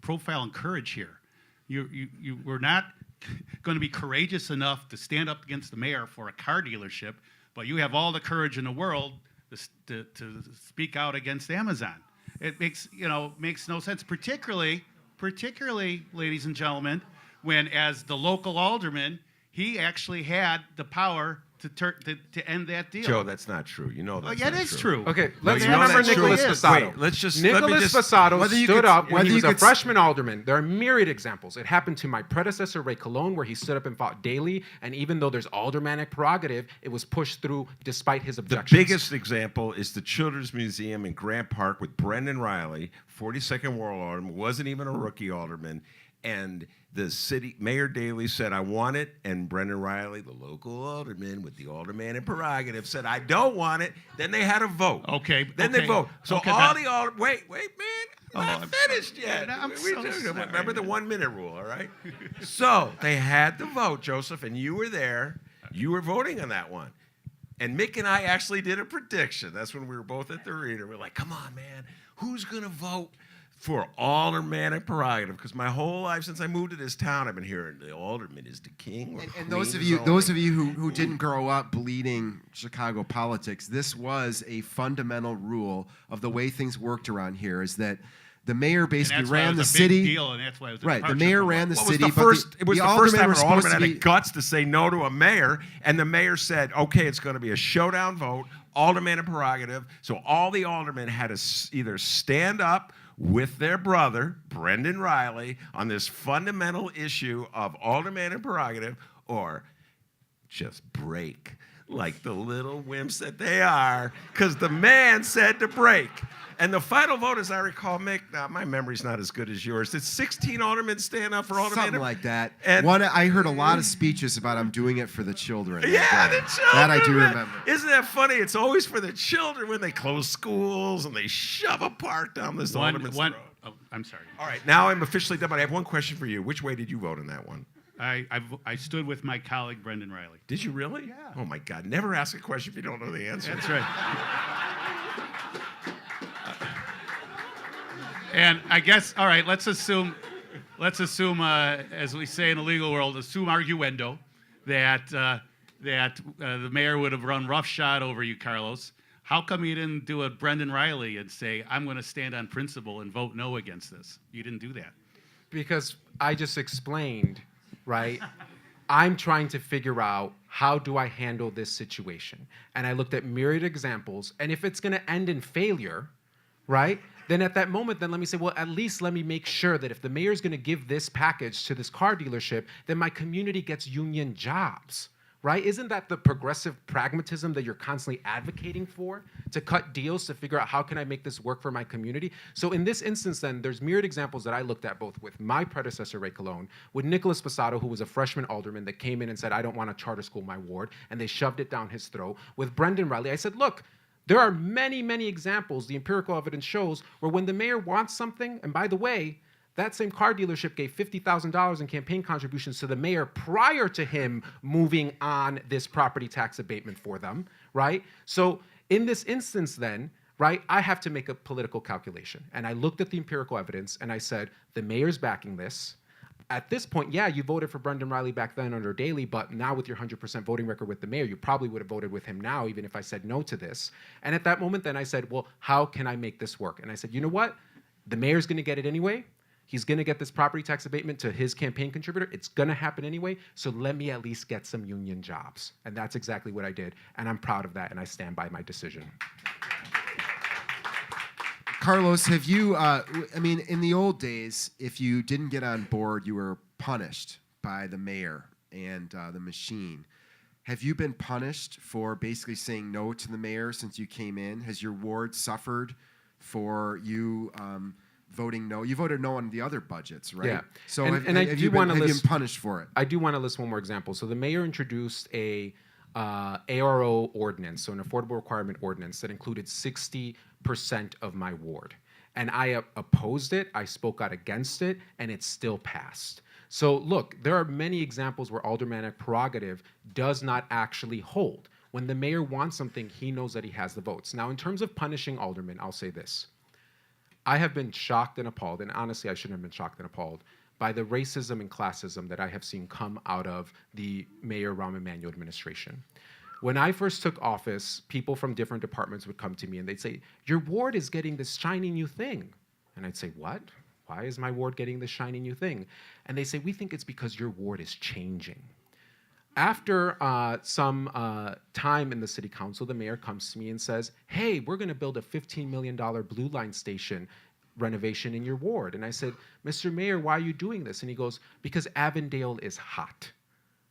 profile and courage here. You were not going to be courageous enough to stand up against the mayor for a car dealership, but you have all the courage in the world to speak out against Amazon. It makes no sense, particularly, ladies and gentlemen, when as the local alderman, he actually had the power to end that deal. Joe, that's not true. You know that's yeah, not it is true. true. Okay, No, let's you know remember that's true. Nicholas It is. Passato. Wait, let me just Nicholas Passato whether you stood could- up when whether he was you a could- freshman alderman. There are myriad examples. It happened to my predecessor, Ray Colon, where he stood up and fought daily, and even though there's aldermanic prerogative, it was pushed through despite his The objections. biggest example is the Children's Museum in Grant Park with Brendan Riley, 42nd Ward Alderman, wasn't even a rookie alderman, and the city mayor Daley said, "I want it," and Brendan Riley, the local alderman with the aldermanic prerogative, said, "I don't want it." Then they had a vote. Okay, Then they okay, vote. So okay, all but- the aldermen. Wait, man. Oh, Not I'm finished sorry. yet. I'm We so do- sorry. Remember the 1 minute rule, all right? So they had the vote, Joseph, and you were there. You were voting on that one. And Mick and I actually did a prediction. That's when we were both at the arena. We're like, come on, man. Who's going to vote for aldermanic prerogative? Because my whole life since I moved to this town, I've been hearing the alderman is the king. Or And those of queen you, of those zoning. of you who didn't grow up bleeding Chicago politics, this was a fundamental rule of the way things worked around here. Is that the mayor And basically that's why it ran the was a big city. deal, and that's why it was a Right, the departure mayor from ran the Well, it was city. the but first. It was the first aldermen time were an supposed alderman to had be. the guts to say no to a mayor, and the mayor said, "Okay, it's going to be a showdown vote, aldermanic prerogative." So all the aldermen had to either stand up with their brother Brendan Riley on this fundamental issue of aldermanic prerogative, or just break like the little wimps that they are, because the man said to break. And the final vote, as I recall, Mick, now my memory's not as good as yours. Did 16 aldermen stand up for alderman? Something like that. And- I heard a lot of speeches about I'm doing it for the children. Yeah, that the day. children. That I do man. remember. Isn't that funny? It's always for the children when they close schools and they shove a park down this alderman's throat. Oh, I'm sorry. All right, now I'm officially done, but I have one question for you. Which way did you vote in that one? I stood with my colleague Brendan Riley. Did you really? Yeah. Oh my God! Never ask a question if you don't know the answer. That's right. And I guess, all right, let's assume, as we say in the legal world, assume arguendo, that the mayor would have run roughshod over you, Carlos. How come you didn't do a Brendan Riley and say, I'm going to stand on principle and vote no against this? You didn't do that. Because I just explained, right? I'm trying to figure out how do I handle this situation. And I looked at myriad examples, and if it's going to end in failure, right? Then at that moment, then let me say, well, at least let me make sure that if the mayor's going to give this package to this car dealership, then my community gets union jobs, right? Isn't that the progressive pragmatism that you're constantly advocating for? To cut deals, to figure out how can I make this work for my community? So in this instance, then, there's myriad examples that I looked at both with my predecessor, Ray Colon, with Nicholas Passato, who was a freshman alderman that came in and said, I don't want a charter school in my ward, and they shoved it down his throat. With Brendan Riley, I said, look, there are many, many examples, the empirical evidence shows, where when the mayor wants something, and by the way, that same car dealership gave $50,000 in campaign contributions to the mayor prior to him moving on this property tax abatement for them, right? So in this instance then, right, I have to make a political calculation. And I looked at the empirical evidence and I said, the mayor's backing this. At this point, yeah, you voted for Brendan Riley back then under Daley, but now with your 100% voting record with the mayor, you probably would have voted with him now, even if I said no to this. And at that moment, then I said, well, how can I make this work? And I said, you know what? The mayor's going to get it anyway. He's going to get this property tax abatement to his campaign contributor. It's going to happen anyway. So let me at least get some union jobs. And that's exactly what I did. And I'm proud of that. And I stand by my decision. Carlos, have you, in the old days, if you didn't get on board, you were punished by the mayor and the machine. Have you been punished for basically saying no to the mayor since you came in? Has your ward suffered for you voting no. You voted no on the other budgets, right? Yeah. So And I do wanna have you been list- punished for it? I do want to list one more example. So the mayor introduced a ARO ordinance, so an affordable requirement ordinance that included 60% of my ward. And I opposed it, I spoke out against it, and it still passed. So look, there are many examples where aldermanic prerogative does not actually hold. When the mayor wants something, he knows that he has the votes. Now, in terms of punishing aldermen, I'll say this. I have been shocked and appalled, and honestly, I shouldn't have been shocked and appalled, by the racism and classism that I have seen come out of the Mayor Rahm Emanuel administration. When I first took office, people from different departments would come to me and they'd say, your ward is getting this shiny new thing. And I'd say, what? Why is my ward getting this shiny new thing? And they say, we think it's because your ward is changing. After some time in the city council, the mayor comes to me and says, hey, we're going to build a $15 million blue line station renovation in your ward. And I said, Mr. Mayor, why are you doing this? And he goes, because Avondale is hot,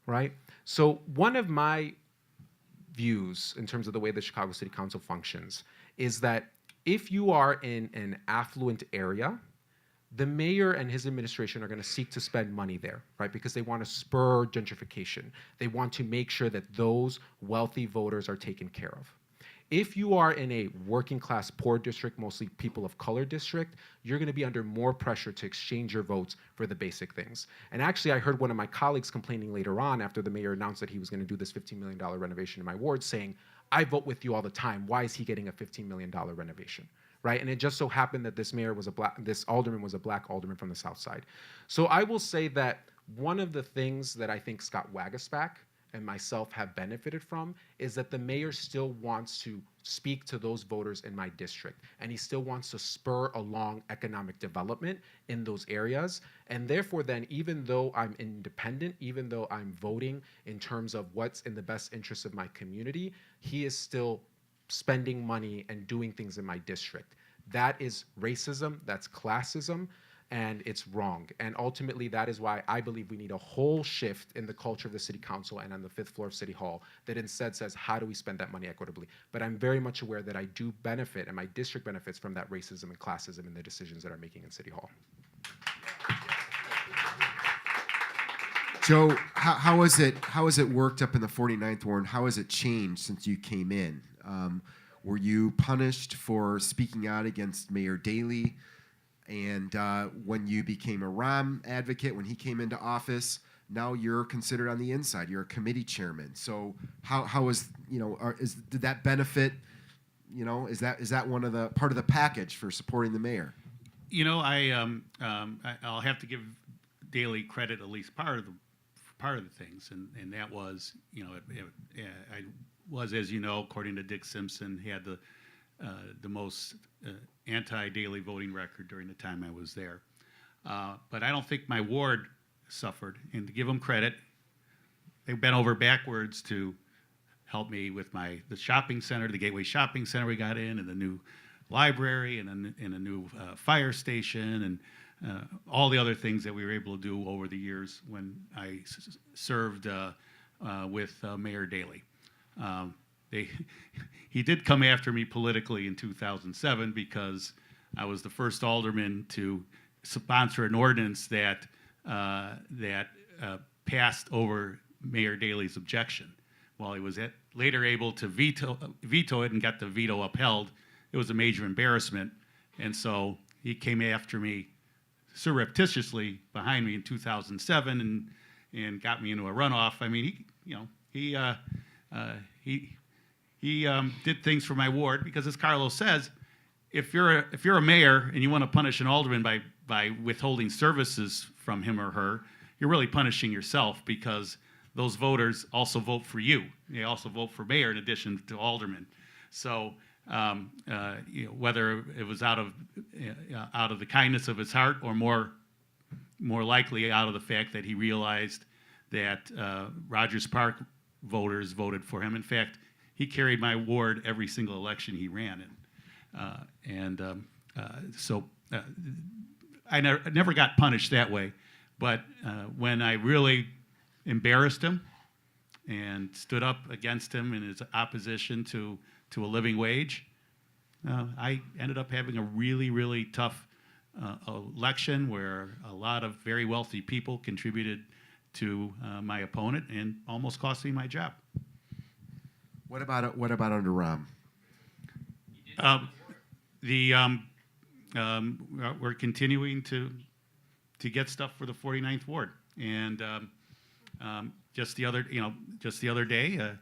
right? So one of my views in terms of the way the Chicago City Council functions is that if you are in an affluent area, the mayor and his administration are going to seek to spend money there, right? Because they want to spur gentrification. They want to make sure that those wealthy voters are taken care of. If you are in a working class poor district, mostly people of color district, you're going to be under more pressure to exchange your votes for the basic things. And actually, I heard one of my colleagues complaining later on after the mayor announced that he was going to do this $15 million renovation in my ward saying, I vote with you all the time. Why is he getting a $15 million renovation? Right? And it just so happened that this alderman was a black alderman from the South Side. So I will say that one of the things that I think Scott Wagaspack and myself have benefited from is that the mayor still wants to speak to those voters in my district, and he still wants to spur along economic development in those areas. And therefore then, even though I'm independent, even though I'm voting in terms of what's in the best interest of my community, he is still spending money and doing things in my district. That is racism, that's classism, and it's wrong. And ultimately, that is why I believe we need a whole shift in the culture of the city council and on the 5th floor of City Hall that instead says, how do we spend that money equitably? But I'm very much aware that I do benefit, and my district benefits from that racism and classism in the decisions that I'm making in City Hall. Joe, how has it worked up in the 49th Ward? How has it changed since you came in? Were you punished for speaking out against Mayor Daley? And when you became a Rahm advocate, when he came into office, now you're considered on the inside. You're a committee chairman. So how is, did that benefit, is that one of the part of the package for supporting the mayor? I'll have to give Daley credit, at least part of the things, and that was, I was, as you know, according to Dick Simpson, had the most anti-Daley voting record during the time I was there. But I don't think my ward suffered. And to give them credit, they bent over backwards to help me with the shopping center, the Gateway Shopping Center we got in, and the new library, and a new fire station, and all the other things that we were able to do over the years when I served with Mayor Daley. He did come after me politically in 2007 because I was the first alderman to sponsor an ordinance that passed over Mayor Daley's objection. While he was later able to veto it and got the veto upheld, it was a major embarrassment. And so he came after me surreptitiously behind me in 2007 and got me into a runoff. I mean, he did things for my ward because, as Carlos says, if you're a mayor and you want to punish an alderman by withholding services from him or her, you're really punishing yourself because those voters also vote for you. They also vote for mayor in addition to alderman. So whether it was out of the kindness of his heart or more likely out of the fact that he realized that Rogers Park voters voted for him. In fact, he carried my ward every single election he ran in. So I never got punished that way. But when I really embarrassed him and stood up against him in his opposition to a living wage, I ended up having a really, really tough election where a lot of very wealthy people contributed to my opponent and almost cost me my job. What about under Rom? We're continuing to get stuff for the 49th ward, and just the other day,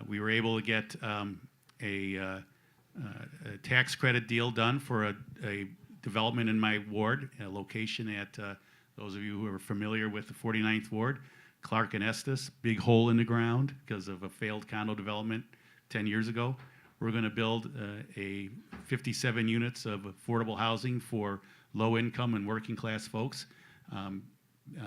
we were able to get a tax credit deal done for a development in my ward, a location at those of you who are familiar with the 49th ward, Clark and Estes, big hole in the ground because of a failed condo development 10 years ago. We're going to build 57 units of affordable housing for low-income and working-class folks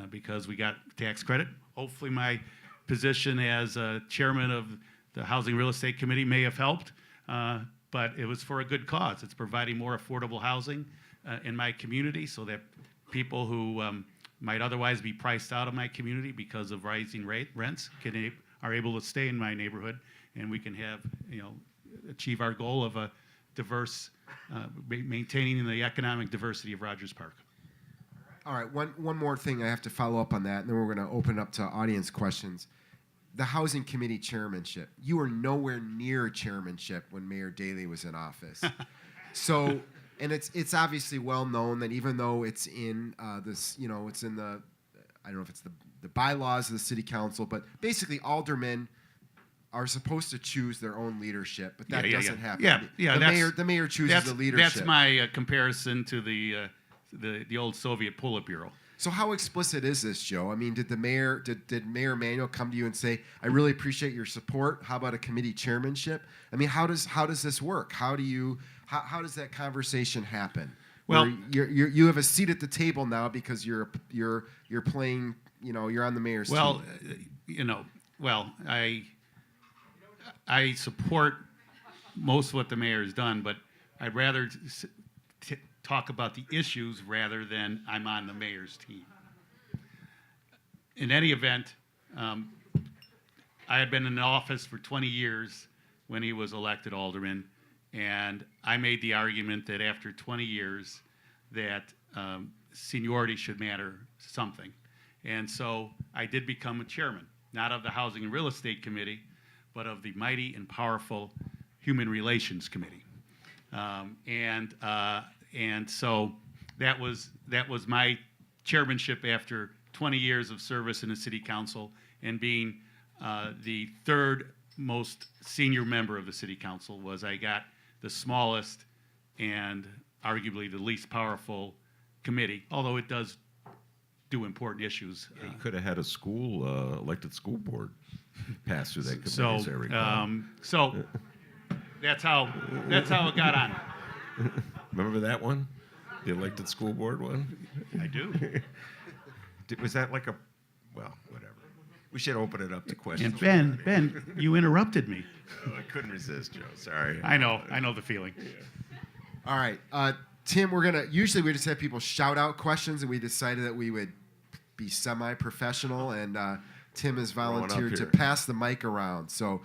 because we got tax credit. Hopefully my position as chairman of the Housing Real Estate Committee may have helped, but it was for a good cause. It's providing more affordable housing in my community so that people who might otherwise be priced out of my community because of rising rents are able to stay in my neighborhood, and we can have, achieve our goal of a diverse, maintaining the economic diversity of Rogers Park. All right, one more thing I have to follow up on that, and then we're going to open up to audience questions. The Housing Committee chairmanship. You were nowhere near chairmanship when Mayor Daley was in office. So, and it's obviously well known that even though it's in it's in the, I don't know if it's the bylaws of the city council, but basically aldermen are supposed to choose their own leadership, but that doesn't happen. The mayor chooses the leadership. That's my comparison to the old Soviet Politburo. So how explicit is this, Joe? I mean, did Mayor Emanuel come to you and say, "I really appreciate your support. How about a committee chairmanship?" I mean, how does this work? How does that conversation happen? Well, you have a seat at the table now because you're playing. You're on the mayor's team. I support most of what the mayor has done, but I'd rather talk about the issues rather than I'm on the mayor's team. In any event, I had been in office for 20 years when he was elected alderman, and I made the argument that after 20 years that seniority should matter something. And so I did become a chairman, not of the Housing and Real Estate Committee, but of the mighty and powerful Human Relations Committee. And so that was my chairmanship after 20 years of service in the city council and being the third most senior member of the city council. Was I got the smallest and arguably the least powerful committee, although it does do important issues. Yeah, you could have had a elected school board pass through that committee, as I recall. So that's how it got on. Remember that one? The elected school board one? I do. Was that like well, whatever. We should open it up to questions. And Ben, you interrupted me. Oh, I couldn't resist, Joe. Sorry. I know the feeling. Yeah. All right, Tim, usually we just have people shout out questions, and we decided that we would be semi-professional, and Tim has volunteered to pass the mic around. So,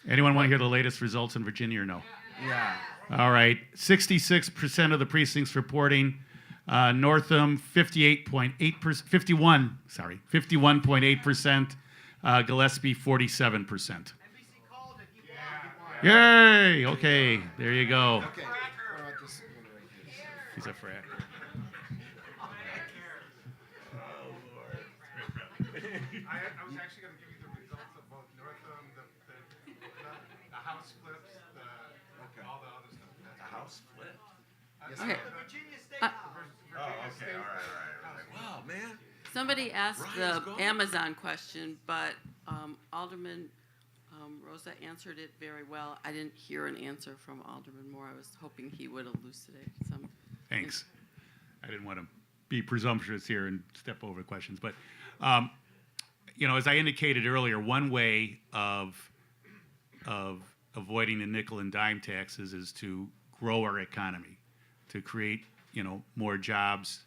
anyone want to hear the latest results in Virginia or no? Yeah. All right, 66% of the precincts reporting. Northam, 51.8%. Gillespie, 47%. Yay! Okay, there you go. Okay. He's a frack. I was actually going to give you the results of both Northam, the house flips, all the other stuff. The house flipped. Okay. Virginia State. Okay, all right. Wow, man. Somebody asked Ryan's the gone. Amazon question, but Alderman Rosa answered it very well. I didn't hear an answer from Alderman Moore. I was hoping he would elucidate some. Thanks. I didn't want to be presumptuous here and step over questions, but as I indicated earlier, one way of avoiding the nickel and dime taxes is to grow our economy, to create more jobs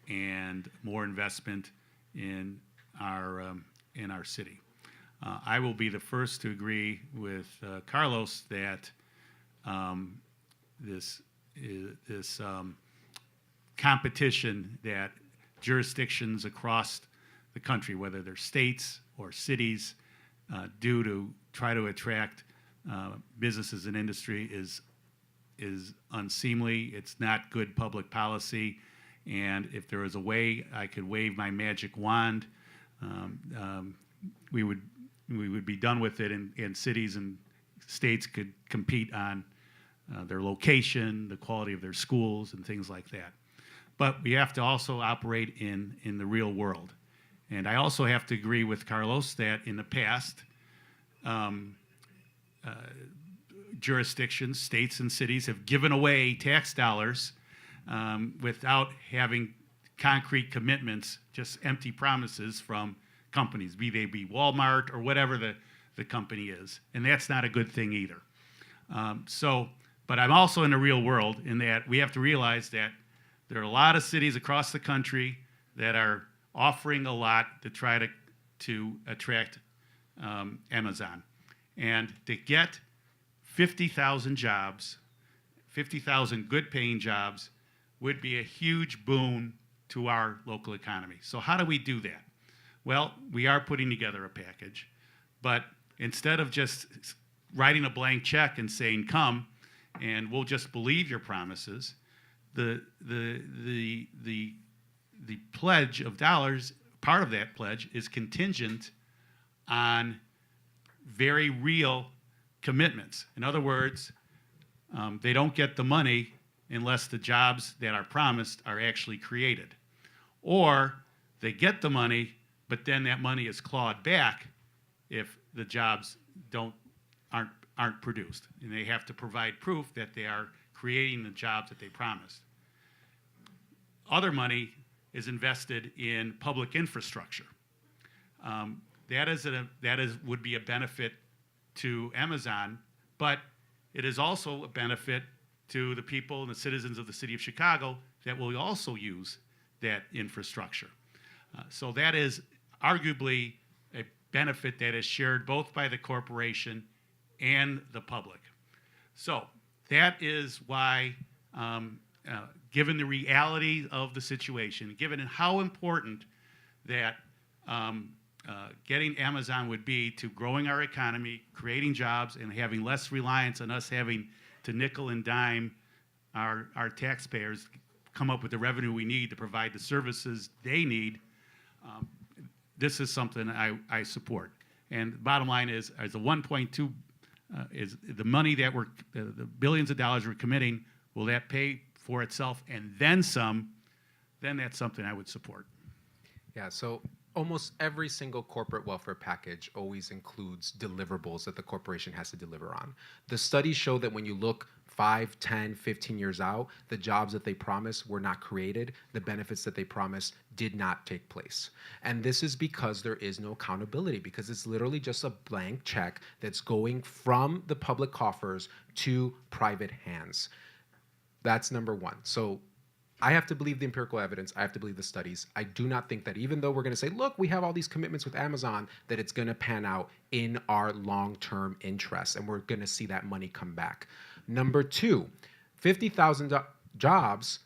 and more investment in our city. I will be the first to agree with Carlos that this competition that jurisdictions across the country, whether they're states or cities, do to try to attract businesses and industry is unseemly. It's not good public policy. And if there was a way I could wave my magic wand, we would be done with it, and cities and states could compete on their location, the quality of their schools, and things like that. But we have to also operate in the real world. And I also have to agree with Carlos that in the past, jurisdictions, states and cities have given away tax dollars without having concrete commitments, just empty promises from companies, be they be Walmart or whatever the company is. And that's not a good thing either. But I'm also in the real world in that we have to realize that there are a lot of cities across the country that are offering a lot to try to attract Amazon. And to get 50,000 jobs, 50,000 good-paying jobs, would be a huge boon to our local economy. So how do we do that? Well, we are putting together a package, but instead of just writing a blank check and saying, come, and we'll just believe your promises, the pledge of dollars, part of that pledge is contingent on very real commitments. In other words, they don't get the money unless the jobs that are promised are actually created. Or they get the money, but then that money is clawed back if the jobs aren't produced. And they have to provide proof that they are creating the jobs that they promised. Other money is invested in public infrastructure. That would be a benefit to Amazon, but it is also a benefit to the people and the citizens of the city of Chicago that will also use that infrastructure. So that is arguably a benefit that is shared both by the corporation and the public. So that is why, given the reality of the situation, given how important that getting Amazon would be to growing our economy, creating jobs, and having less reliance on us having to nickel and dime our taxpayers come up with the revenue we need to provide the services they need, this is something I support. And the bottom line is the 1.2 is the money that the billions of dollars we're committing, will that pay for itself and then some? Then that's something I would support. Yeah, so almost every single corporate welfare package always includes deliverables that the corporation has to deliver on. The studies show that when you look 5, 10, 15 years out, the jobs that they promised were not created. The benefits that they promised did not take place. And this is because there is no accountability, because it's literally just a blank check that's going from the public coffers to private hands. That's number one. So I have to believe the empirical evidence. I have to believe the studies. I do not think that even though we're going to say, look, we have all these commitments with Amazon, that it's going to pan out in our long-term interests, and we're going to see that money come back. Number two, 50,000 jobs,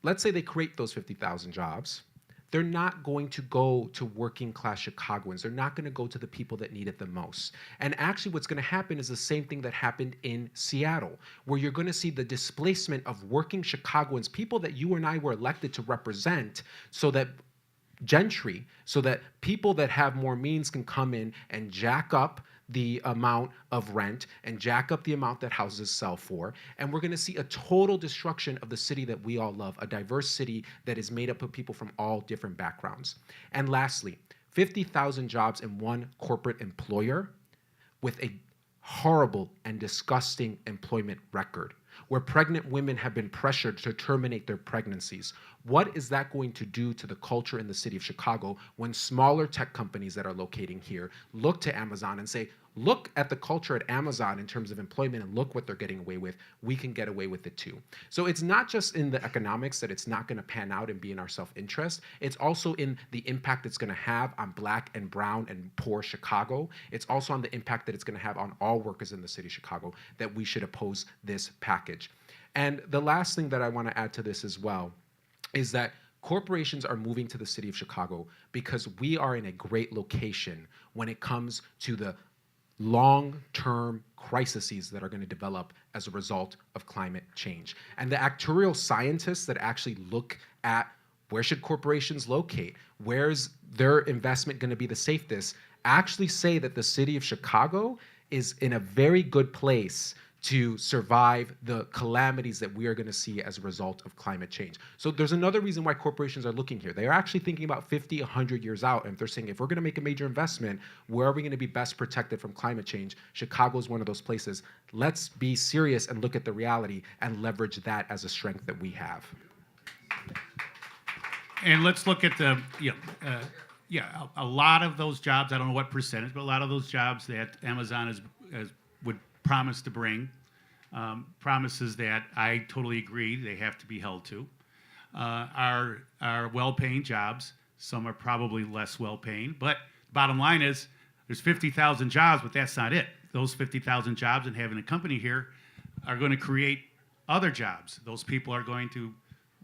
let's say they create those 50,000 jobs. They're not going to go to working class Chicagoans. They're not going to go to the people that need it the most. And actually what's going to happen is the same thing that happened in Seattle, where you're going to see the displacement of working Chicagoans, people that you and I were elected to represent, so that gentry, so that people that have more means can come in and jack up the amount of rent and jack up the amount that houses sell for. And we're going to see a total destruction of the city that we all love, a diverse city that is made up of people from all different backgrounds. And lastly, 50,000 jobs in one corporate employer with a horrible and disgusting employment record, where pregnant women have been pressured to terminate their pregnancies. What is that going to do to the culture in the city of Chicago when smaller tech companies that are locating here look to Amazon and say, look at the culture at Amazon in terms of employment and look what they're getting away with. We can get away with it too. So it's not just in the economics that it's not going to pan out and be in our self-interest. It's also in the impact it's going to have on Black and brown and poor Chicago. It's also on the impact that it's going to have on all workers in the city of Chicago that we should oppose this package. And the last thing that I want to add to this as well is that corporations are moving to the city of Chicago because we are in a great location when it comes to the long-term crises that are going to develop as a result of climate change. And the actuarial scientists that actually look at where should corporations locate, where's their investment going to be the safest, actually say that the city of Chicago is in a very good place to survive the calamities that we are going to see as a result of climate change. So there's another reason why corporations are looking here. They are actually thinking about 50, 100 years out, and they're saying, if we're going to make a major investment, where are we going to be best protected from climate change? Chicago is one of those places. Let's be serious and look at the reality and leverage that as a strength that we have. And let's look at the, a lot of those jobs, I don't know what percentage, but a lot of those jobs that Amazon would promise to bring, promises that I totally agree they have to be held to, are well-paying jobs. Some are probably less well-paying, but bottom line is there's 50,000 jobs, but that's not it. Those 50,000 jobs and having a company here are going to create other jobs. Those people are going to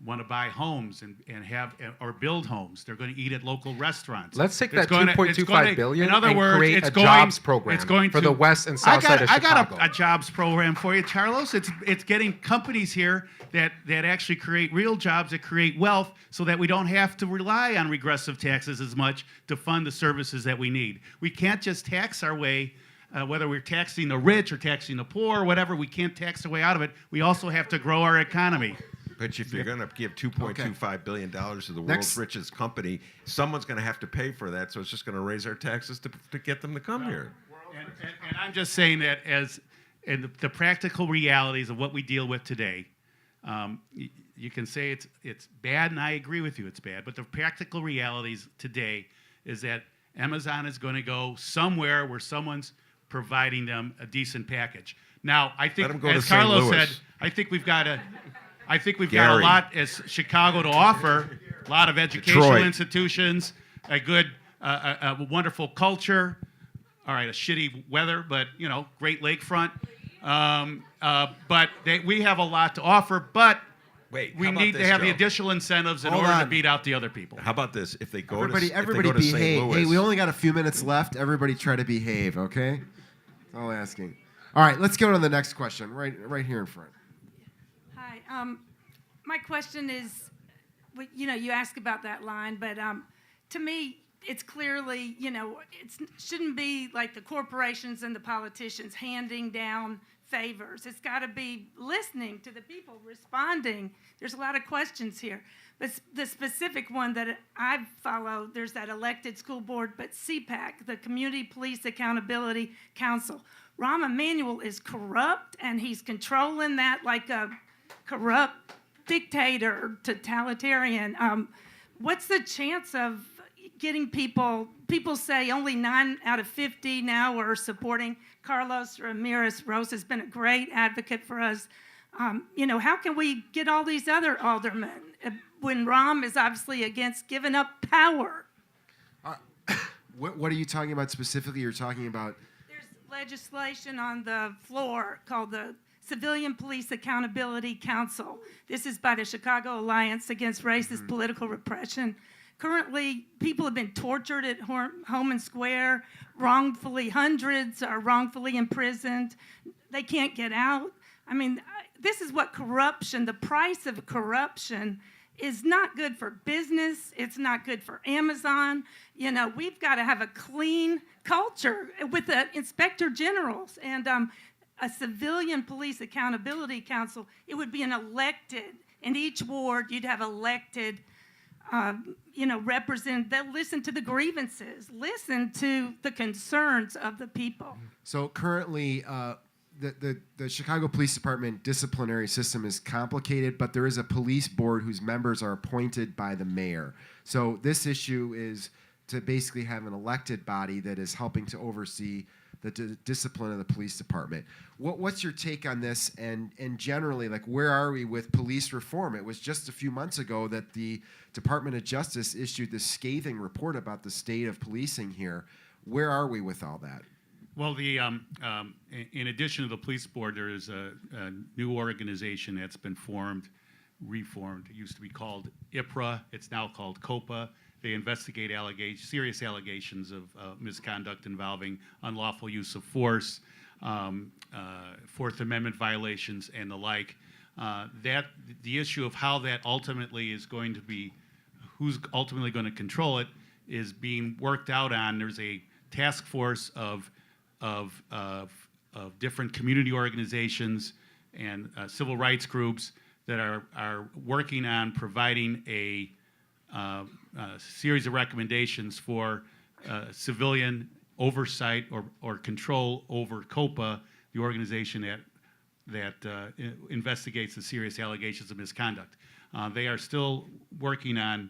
want to buy homes and have or build homes. They're going to eat at local restaurants. Let's take It's that going to- $2.25 billion in other and words, create it's a going- jobs program it's going for to- the west and south side of I Chicago. got a jobs program for you, Carlos. It's getting companies here that actually create real jobs, that create wealth, so that we don't have to rely on regressive taxes as much to fund the services that we need. We can't just tax our way, whether we're taxing the rich or taxing the poor or whatever. We can't tax our way out of it. We also have to grow our economy. But if you're going to give $2.25 billion to the world's richest company, someone's going to have to pay for that. So it's just going to raise our taxes to get them to come here. And I'm just saying that as in the practical realities of what we deal with today, you can say it's bad, and I agree with you, it's bad. But the practical realities today is that Amazon is going to go somewhere where someone's providing them a decent package. Now, I think, Let 'em go to as St. Carlos Louis. said, I think we've got a Gary. lot as Chicago to offer. A lot of educational Detroit. institutions, a good, a wonderful culture. All right, a shitty weather, but great lakefront. But we have a lot to offer. But Wait, we how about need to this, have the Joe? additional incentives in Hold order to on. beat out the other people. How about this? If they go Everybody to St. behave. Louis, Hey, we only got a few minutes left. Everybody try to behave, okay? That's all asking. All right, let's go to the next question, right here in front. Hi. My question is, you ask about that line, but to me, it's clearly, it shouldn't be like the corporations and the politicians handing down favors. It's got to be listening to the people, responding. There's a lot of questions here. But the specific one that I follow, there's that elected school board, but CPAC, the Community Police Accountability Council. Rahm Emanuel is corrupt, and he's controlling that like a corrupt dictator, totalitarian. What's the chance of getting people say only 9 out of 50 now are supporting Carlos Ramirez-Rosa has been a great advocate for us. How can we get all these other aldermen when Rahm is obviously against giving up power? What are you talking about specifically? You're talking about... There's legislation on the floor called the Civilian Police Accountability Council. This is by the Chicago Alliance Against Racist Political Repression. Currently, people have been tortured at Homan Square. Hundreds are wrongfully imprisoned. They can't get out. I mean, this is what corruption, the price of corruption is not good for business. It's not good for Amazon. We've got to have a clean culture with the inspector generals and a civilian police accountability council. It would be an elected, in each ward, you'd have elected represent, they'll listen to the grievances, listen to the concerns of the people. So currently, the Chicago Police Department disciplinary system is complicated, but there is a police board whose members are appointed by the mayor. So this issue is to basically have an elected body that is helping to oversee the discipline of the police department. What's your take on this? And generally, where are we with police reform? It was just a few months ago that the Department of Justice issued this scathing report about the state of policing here. Where are we with all that? Well, in addition to the police board, there is a new organization that's been formed reformed. It used to be called IPRA. It's now called COPA. They investigate serious allegations of misconduct involving unlawful use of force, Fourth Amendment violations, and the like. The issue of how that ultimately is going to be, who's ultimately going to control it, is being worked out on. There's a task force of different community organizations and civil rights groups that are working on providing a series of recommendations for civilian oversight or control over COPA, the organization that investigates the serious allegations of misconduct. They are still working on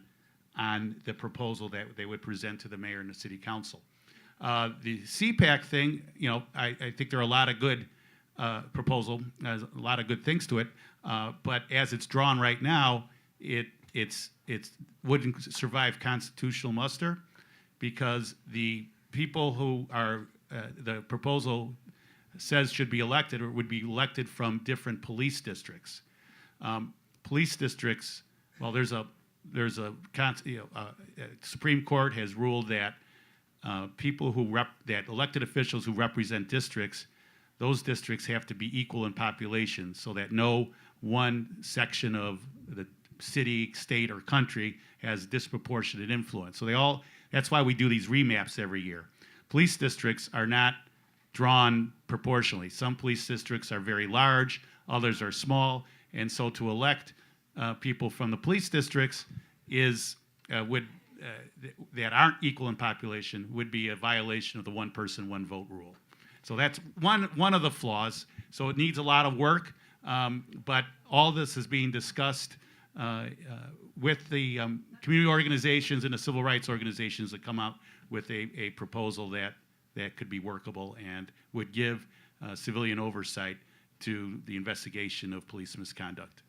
the proposal that they would present to the mayor and the city council. The CPAC thing, I think there are a lot of good proposal, has a lot of good things to it, but as it's drawn right now, it wouldn't survive constitutional muster because the people who are the proposal says should be elected or would be elected from different police districts. Police districts, well, Supreme Court has ruled that people that elected officials who represent districts, those districts have to be equal in population so that no one section of the city, state, or country has disproportionate influence. So that's why we do these remaps every year. Police districts are not drawn proportionally. Some police districts are very large, others are small, and so to elect people from the police districts that aren't equal in population would be a violation of the one person, one vote rule. So that's one of the flaws. So it needs a lot of work, but all this is being discussed with the community organizations and the civil rights organizations that come out with a proposal that could be workable and would give civilian oversight to the investigation of police misconduct.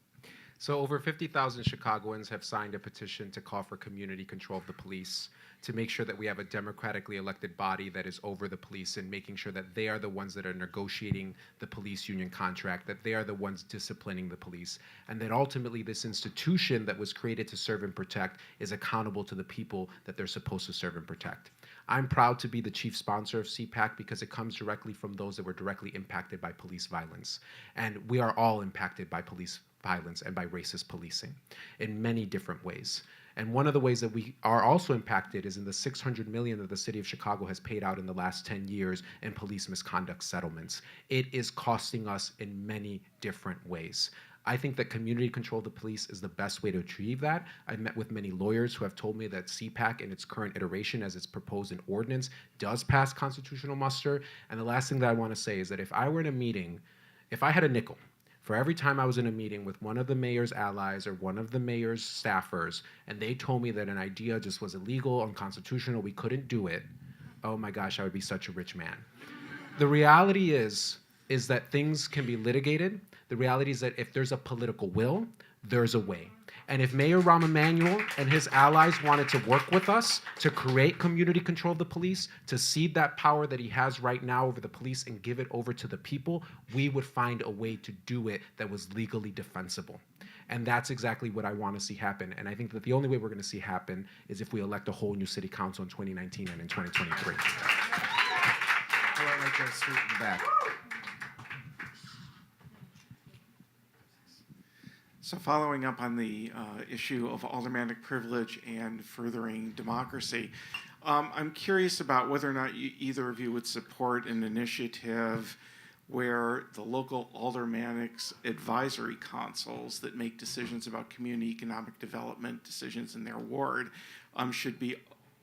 So over 50,000 Chicagoans have signed a petition to call for community control of the police, to make sure that we have a democratically elected body that is over the police and making sure that they are the ones that are negotiating the police union contract, that they are the ones disciplining the police, and that ultimately this institution that was created to serve and protect is accountable to the people that they're supposed to serve and protect. I'm proud to be the chief sponsor of CPAC because it comes directly from those that were directly impacted by police violence. And we are all impacted by police violence and by racist policing in many different ways. And one of the ways that we are also impacted is in the $600 million that the city of Chicago has paid out in the last 10 years in police misconduct settlements. It is costing us in many different ways. I think that community control of the police is the best way to achieve that. I've met with many lawyers who have told me that CPAC in its current iteration as it's proposed in ordinance does pass constitutional muster. And the last thing that I want to say is that if I were in a meeting, if I had a nickel for every time I was in a meeting with one of the mayor's allies or one of the mayor's staffers, and they told me that an idea just was illegal, unconstitutional, we couldn't do it, oh my gosh, I would be such a rich man. The reality is that things can be litigated. The reality is that if there's a political will, there's a way. And if Mayor Rahm Emanuel and his allies wanted to work with us to create community control of the police, to cede that power that he has right now over the police and give it over to the people, we would find a way to do it that was legally defensible. And that's exactly what I want to see happen. And I think that the only way we're going to see happen is if we elect a whole new city council in 2019 and in 2023. Right there, straight in the back. So following up on the issue of aldermanic privilege and furthering democracy, I'm curious about whether or not either of you would support an initiative where the local aldermanics advisory councils that make decisions about community economic development decisions in their ward should be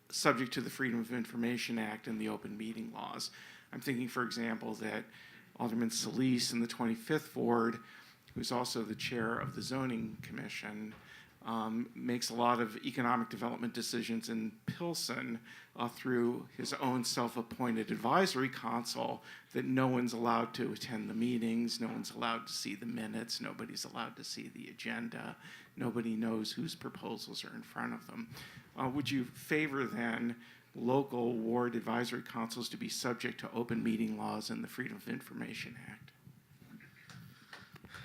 subject to the Freedom of Information Act and the open meeting laws. I'm thinking, for example, that Alderman Solis in the 25th Ward, who's also the chair of the Zoning Commission, makes a lot of economic development decisions in Pilsen through his own self-appointed advisory council that no one's allowed to attend the meetings, no one's allowed to see the minutes, nobody's allowed to see the agenda, nobody knows whose proposals are in front of them. Would you favor then local ward advisory councils to be subject to open meeting laws and the Freedom of Information Act?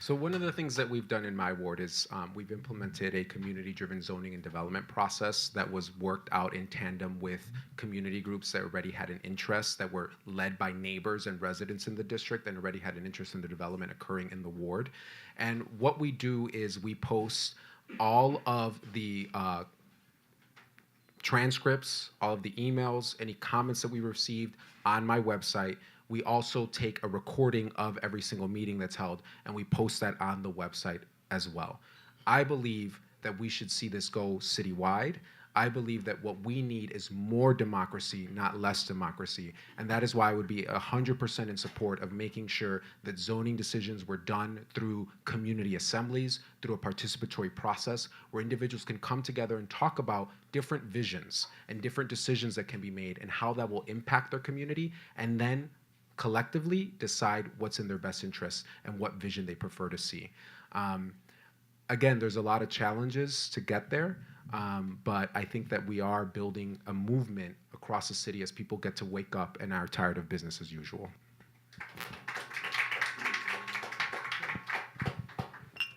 So one of the things that we've done in my ward is we've implemented a community-driven zoning and development process that was worked out in tandem with community groups that already had an interest, that were led by neighbors and residents in the district and already had an interest in the development occurring in the ward. And what we do is we post all of the transcripts, all of the emails, any comments that we received on my website. We also take a recording of every single meeting that's held, and we post that on the website as well. I believe that we should see this go citywide. I believe that what we need is more democracy, not less democracy. And that is why I would be 100% in support of making sure that zoning decisions were done through community assemblies, through a participatory process where individuals can come together and talk about different visions and different decisions that can be made and how that will impact their community, and then collectively decide what's in their best interest and what vision they prefer to see. Again, there's a lot of challenges to get there, but I think that we are building a movement across the city as people get to wake up and are tired of business as usual.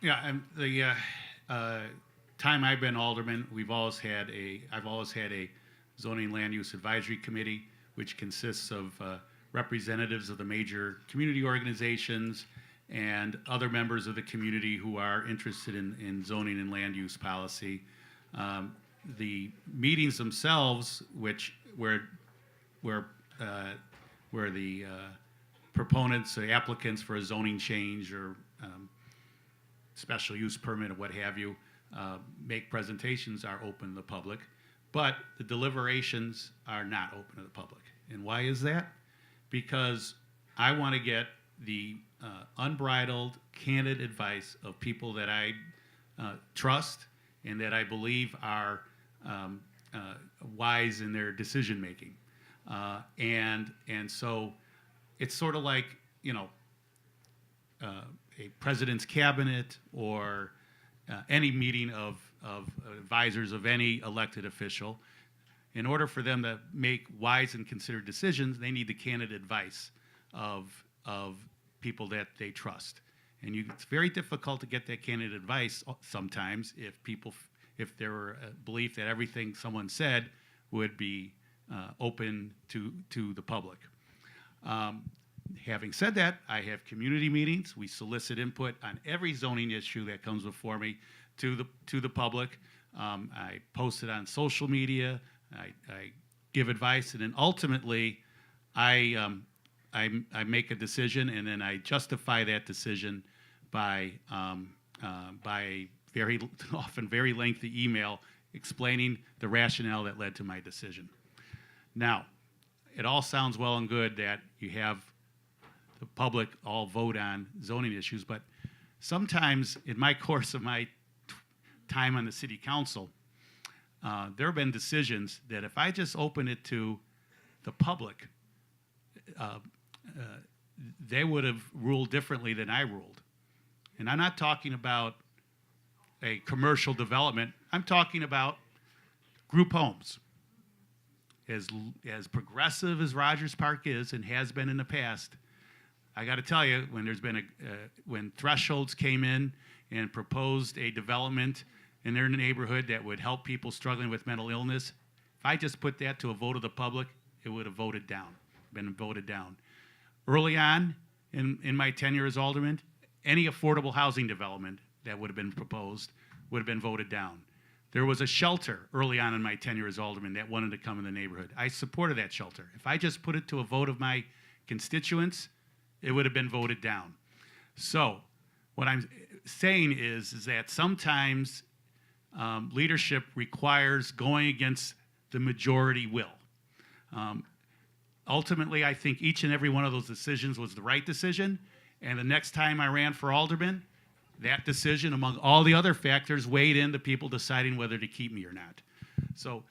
Yeah, and the time I've been alderman, I've always had a zoning land use advisory committee, which consists of representatives of the major community organizations and other members of the community who are interested in zoning and land use policy. The meetings themselves, where the proponents, the applicants for a zoning change or special use permit or what have you, make presentations, are open to the public, but the deliberations are not open to the public. And why is that? Because I want to get the unbridled, candid advice of people that I trust and that I believe are wise in their decision making. And so it's sort of like, a president's cabinet or any meeting of advisors of any elected official. In order for them to make wise and considered decisions, they need the candid advice of people that they trust. And it's very difficult to get that candid advice sometimes if there were a belief that everything someone said would be open to the public. Having said that, I have community meetings. We solicit input on every zoning issue that comes before me to the public. I post it on social media. I give advice, and then ultimately, I make a decision, and then I justify that decision by very often very lengthy email explaining the rationale that led to my decision. Now, it all sounds well and good that you have the public all vote on zoning issues, but sometimes in my course of my time on the city council, there have been decisions that if I just open it to the public, they would have ruled differently than I ruled. And I'm not talking about a commercial development. I'm talking about group homes. As progressive as Rogers Park is and has been in the past, I got to tell you, when there's been when Thresholds came in and proposed a development in their neighborhood that would help people struggling with mental illness, if I just put that to a vote of the public, it would have been voted down. Early on in my tenure as alderman, any affordable housing development that would have been proposed would have been voted down. There was a shelter early on in my tenure as alderman that wanted to come in the neighborhood. I supported that shelter. If I just put it to a vote of my constituents, it would have been voted down. So what I'm saying is that sometimes leadership requires going against the majority will. Ultimately, I think each and every one of those decisions was the right decision, and the next time I ran for alderman, that decision, among all the other factors, weighed into people deciding whether to keep me or not. So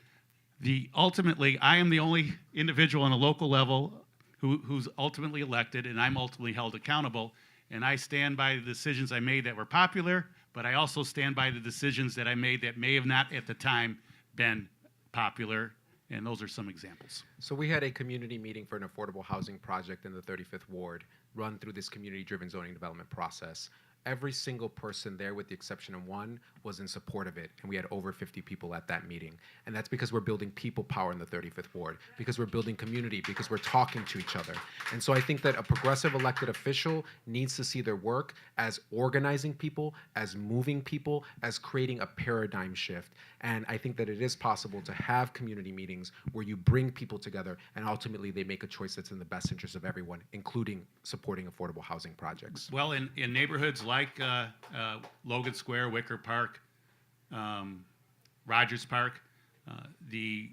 ultimately, I am the only individual on a local level who's ultimately elected, and I'm ultimately held accountable, and I stand by the decisions I made that were popular, but I also stand by the decisions that I made that may have not at the time been popular, and those are some examples. So we had a community meeting for an affordable housing project in the 35th Ward run through this community-driven zoning development process. every single person there, with the exception of one, was in support of it. And we had over 50 people at that meeting. And that's because we're building people power in the 35th Ward, because we're building community, because we're talking to each other. And so I think that a progressive elected official needs to see their work as organizing people, as moving people, as creating a paradigm shift. And I think that it is possible to have community meetings where you bring people together and ultimately they make a choice that's in the best interest of everyone, including supporting affordable housing projects. Well, in neighborhoods like Logan Square, Wicker Park, Rogers Park, the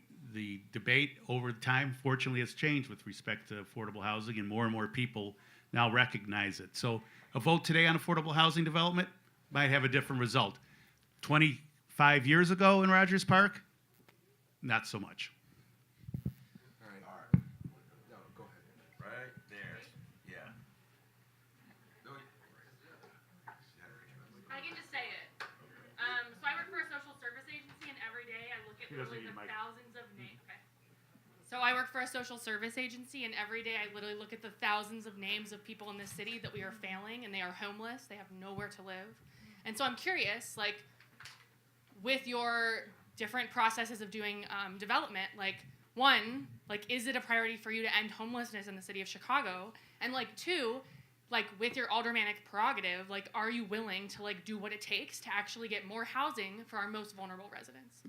debate over time, fortunately, has changed with respect to affordable housing, and more people now recognize it. So a vote today on affordable housing development might have a different result. 25 years ago in Rogers Park, not so much. Right there. Yeah. I can just say it. So I work for a social service agency, and every day I look at literally the thousands of names. Okay. So I work for a social service agency, and every day I literally look at the thousands of names of people in this city that we are failing, and they are homeless. They have nowhere to live. And so I'm curious, like, with your different processes of doing development, like, one, like, is it a priority for you to end homelessness in the city of Chicago? And, like, two, like, with your aldermanic prerogative, like, are you willing to, like, do what it takes to actually get more housing for our most vulnerable residents?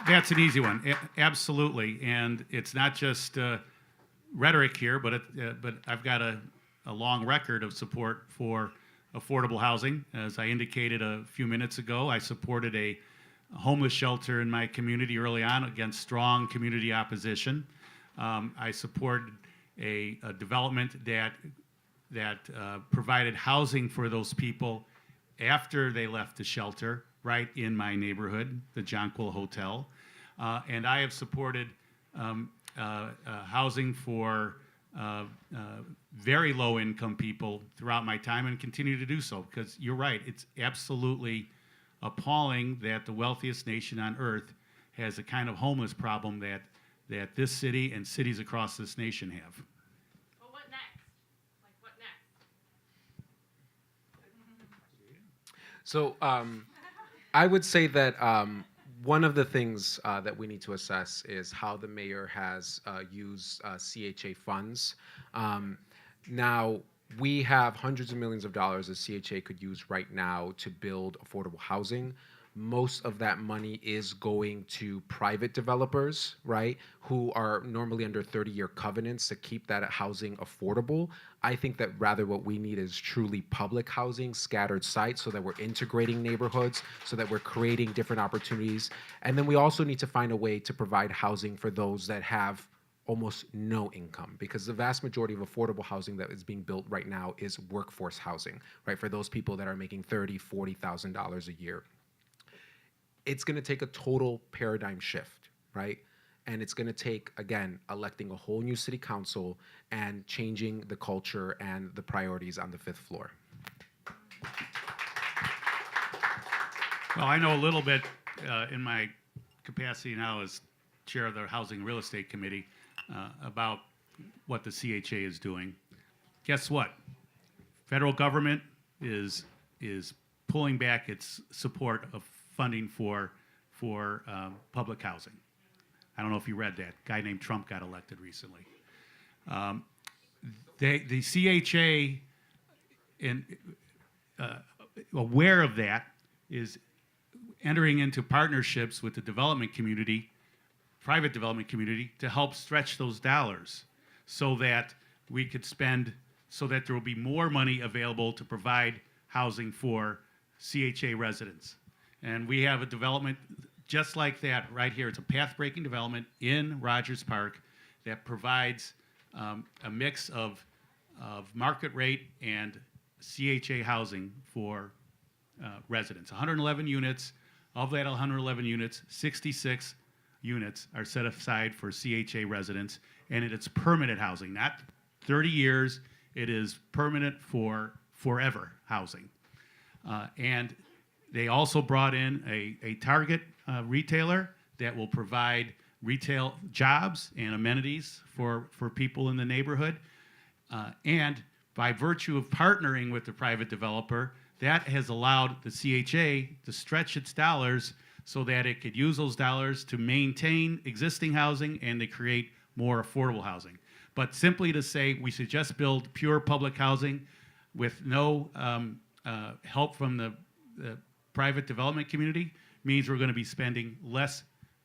That's an easy one. Absolutely. And it's not just rhetoric here, but I've got a long record of support for affordable housing. As I indicated a few minutes ago, I supported a homeless shelter in my community early on against strong community opposition. I supported a development that provided housing for those people after they left the shelter, right in my neighborhood, the Jonquil Hotel. And I have supported housing for very low-income people throughout my time and continue to do so, because you're right, it's absolutely appalling that the wealthiest nation on earth has a kind of homeless problem that this city and cities across this nation have. Well, what next? Like, what next? So I would say that one of the things that we need to assess is how the mayor has used CHA funds. Now, we have hundreds of millions of dollars that CHA could use right now to build affordable housing. Most of that money is going to private developers, right, who are normally under 30-year covenants to keep that housing affordable. I think that rather what we need is truly public housing, scattered sites, so that we're integrating neighborhoods, so that we're creating different opportunities. And then we also need to find a way to provide housing for those that have almost no income, because the vast majority of affordable housing that is being built right now is workforce housing, right, for those people that are making $30,000, $40,000 a year. It's going to take a total paradigm shift, right? And it's going to take, again, electing a whole new city council and changing the culture and the priorities on the fifth floor. Well, I know a little bit in my capacity now as chair of the Housing and Real Estate Committee about what the CHA is doing. Guess what? Federal government is pulling back its support of funding for public housing. I don't know if you read that. A guy named Trump got elected recently. The CHA, aware of that, is entering into partnerships with the development community, private development community, to help stretch those dollars so that we could spend, so that there will be more money available to provide housing for CHA residents. And we have a development just like that right here. It's a path-breaking development in Rogers Park that provides a mix of market rate and CHA housing for residents. 111 units. Of that 111 units, 66 units are set aside for CHA residents, and it's permanent housing, not 30 years. It is permanent for forever housing. And they also brought in a Target retailer that will provide retail jobs and amenities for people in the neighborhood. And by virtue of partnering with the private developer, that has allowed the CHA to stretch its dollars so that it could use those dollars to maintain existing housing and to create more affordable housing. But simply to say we should just build pure public housing with no help from the private development community means we're going to be spending less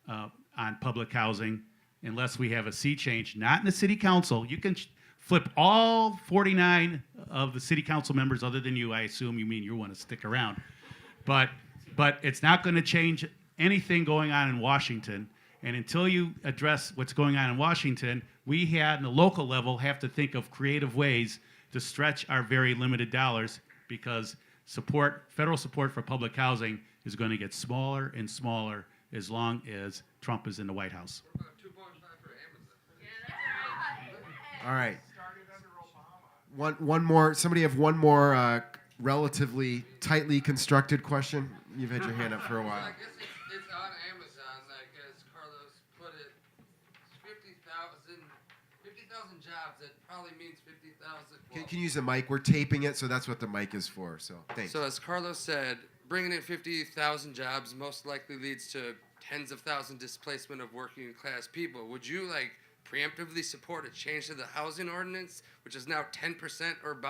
on public housing unless we have a sea change, not in the city council. You can flip all 49 of the city council members other than you. I assume you mean you want to stick around. But it's not going to change anything going on in Washington. And until you address what's going on in Washington, we at the local level have to think of creative ways to stretch our very limited dollars, because federal support for public housing is going to get smaller and smaller as long as Trump is in the White House. All right. One more. Somebody have one more relatively tightly constructed question? You've had your hand up for a while. I guess it's on Amazon, like as Carlos put it, 50,000 jobs. That probably means 50,000. Can you use the mic? We're taping it, so that's what the mic is for. So thanks. So as Carlos said, bringing in 50,000 jobs most likely leads to tens of thousands displacement of working class people. Would you preemptively support a change to the housing ordinance, which is now 10% or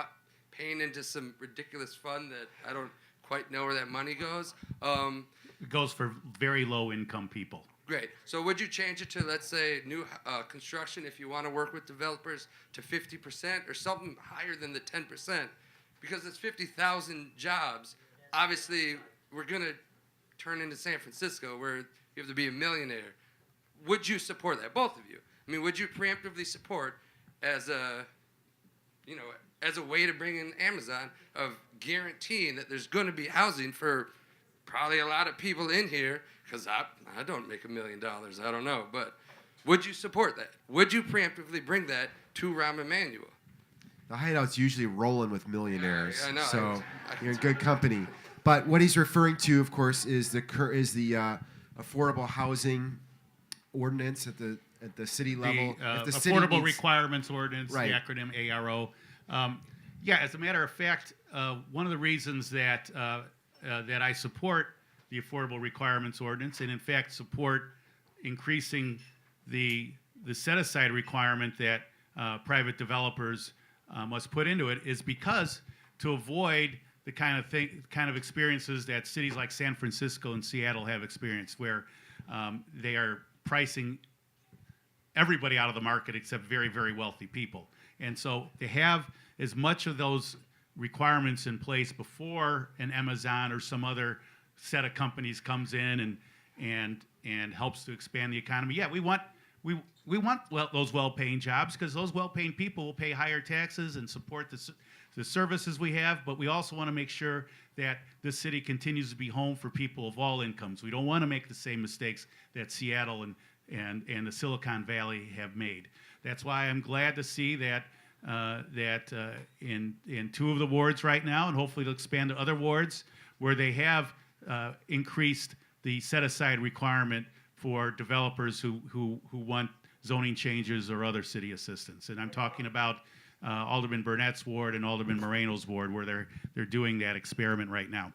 paying into some ridiculous fund that I don't quite know where that money goes? It goes for very low income people. Great. So would you change it to, let's say, new construction, if you want to work with developers, to 50% or something higher than the 10%? Because it's 50,000 jobs. Obviously, we're going to turn into San Francisco where you have to be a millionaire. Would you support that, both of you? I mean, would you preemptively support as a way to bring in Amazon of guaranteeing that there's going to be housing for probably a lot of people in here? Because I don't make $1 million, I don't know. But would you support that? Would you preemptively bring that to Rahm Emanuel? The Hideout's usually rolling with millionaires, I know. so you're in good company. But what he's referring to, of course, is the affordable housing ordinance at the city level. The If the city Affordable needs- Requirements Ordinance, Right. the acronym ARO. Yeah, as a matter of fact, one of the reasons that I support the Affordable Requirements Ordinance, and in fact support increasing the set-aside requirement that private developers must put into it, is because to avoid the kind of experiences that cities like San Francisco and Seattle have experienced, where they are pricing everybody out of the market except very, very wealthy people. And so to have as much of those requirements in place before an Amazon or some other set of companies comes in and helps to expand the economy. Yeah, we want those well-paying jobs, because those well-paying people will pay higher taxes and support the services we have, but we also want to make sure that this city continues to be home for people of all incomes. We don't want to make the same mistakes that Seattle and the Silicon Valley have made. That's why I'm glad to see that in two of the wards right now, and hopefully it'll expand to other wards, where they have increased the set-aside requirement for developers who want zoning changes or other city assistance. And I'm talking about Alderman Burnett's ward and Alderman Moreno's ward, where they're doing that experiment right now.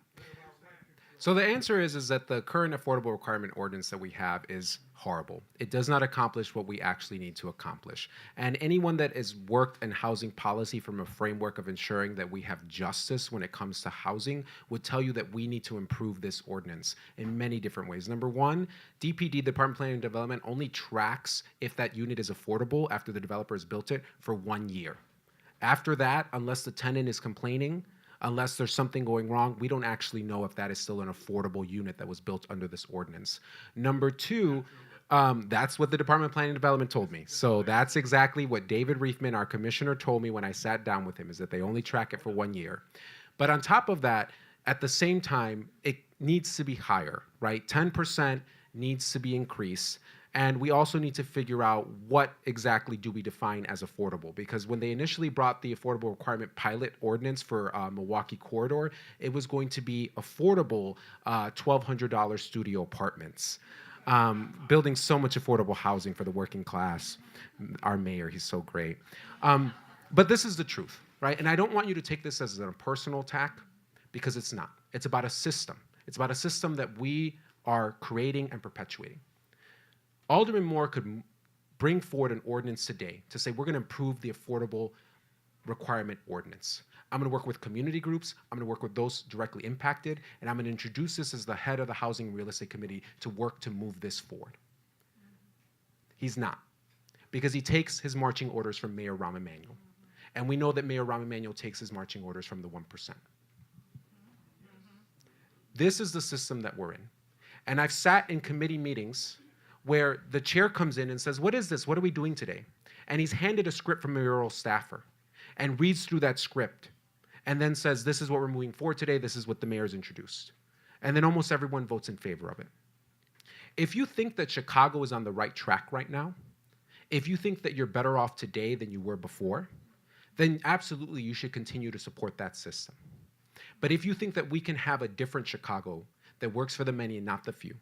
So the answer is that the current affordable requirement ordinance that we have is horrible. It does not accomplish what we actually need to accomplish. And anyone that has worked in housing policy from a framework of ensuring that we have justice when it comes to housing would tell you that we need to improve this ordinance in many different ways. Number one, DPD, the Department of Planning and Development, only tracks if that unit is affordable after the developer has built it for 1 year. After that, unless the tenant is complaining, unless there's something going wrong, we don't actually know if that is still an affordable unit that was built under this ordinance. Number two, that's what the Department of Planning and Development told me. So that's exactly what David Reifman, our commissioner, told me when I sat down with him, is that they only track it for 1 year. But on top of that, at the same time, it needs to be higher, right? 10% needs to be increased. And we also need to figure out what exactly do we define as affordable, because when they initially brought the affordable requirement pilot ordinance for Milwaukee Corridor, it was going to be affordable $1,200 studio apartments, building so much affordable housing for the working class. Our mayor, he's so great. But this is the truth, right? And I don't want you to take this as a personal attack, because it's not. It's about a system. It's about a system that we are creating and perpetuating. Alderman Moore could bring forward an ordinance today to say we're going to improve the affordable requirement ordinance. I'm going to work with community groups. I'm going to work with those directly impacted, and I'm going to introduce this as the head of the Housing and Real Estate Committee to work to move this forward. He's not, because he takes his marching orders from Mayor Rahm Emanuel. And we know that Mayor Rahm Emanuel takes his marching orders from the 1%. This is the system that we're in. And I've sat in committee meetings where the chair comes in and says, what is this? What are we doing today? And he's handed a script from a mayoral staffer and reads through that script and then says, this is what we're moving forward today. This is what the mayor's introduced. And then almost everyone votes in favor of it. If you think that Chicago is on the right track right now, if you think that you're better off today than you were before, then absolutely you should continue to support that system. But if you think that we can have a different Chicago that works for the many and not the few,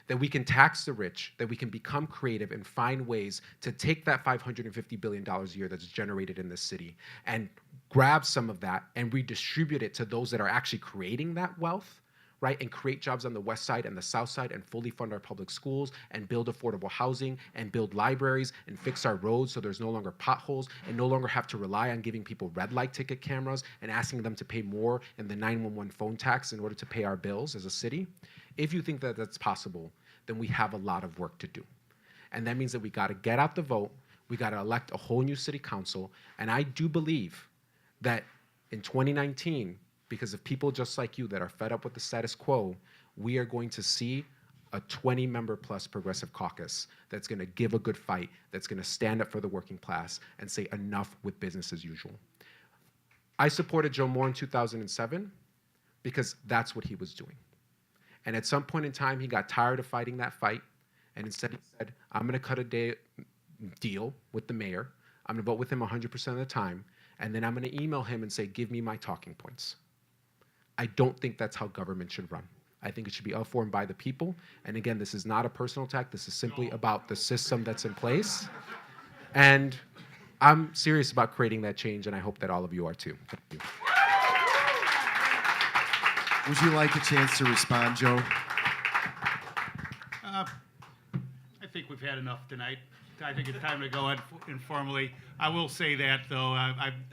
that we can tax the rich, that we can become creative and find ways to take that $550 billion a year that's generated in this city and grab some of that and redistribute it to those that are actually creating that wealth, right, and create jobs on the west side and the south side and fully fund our public schools and build affordable housing and build libraries and fix our roads so there's no longer potholes and no longer have to rely on giving people red light ticket cameras and asking them to pay more in the 911 phone tax in order to pay our bills as a city. If you think that that's possible, then we have a lot of work to do. And that means that we gotta get out the vote, we gotta elect a whole new city council, and I do believe that in 2019, because of people just like you that are fed up with the status quo, we are going to see a 20-member plus progressive caucus that's gonna give a good fight, that's gonna stand up for the working class and say enough with business as usual. I supported Joe Moore in 2007 because that's what he was doing. And at some point in time, he got tired of fighting that fight, and instead he said, I'm gonna cut a deal with the mayor, I'm gonna vote with him 100% of the time, and then I'm gonna email him and say, give me my talking points. I don't think that's how government should run. I think it should be of for and by the people. And again, this is not a personal attack. This is simply about the system that's in place. And I'm serious about creating that change, and I hope that all of you are too. Thank you. Would you like a chance to respond, Joe? I think we've had enough tonight. I think it's time to go informally. I will say that, though,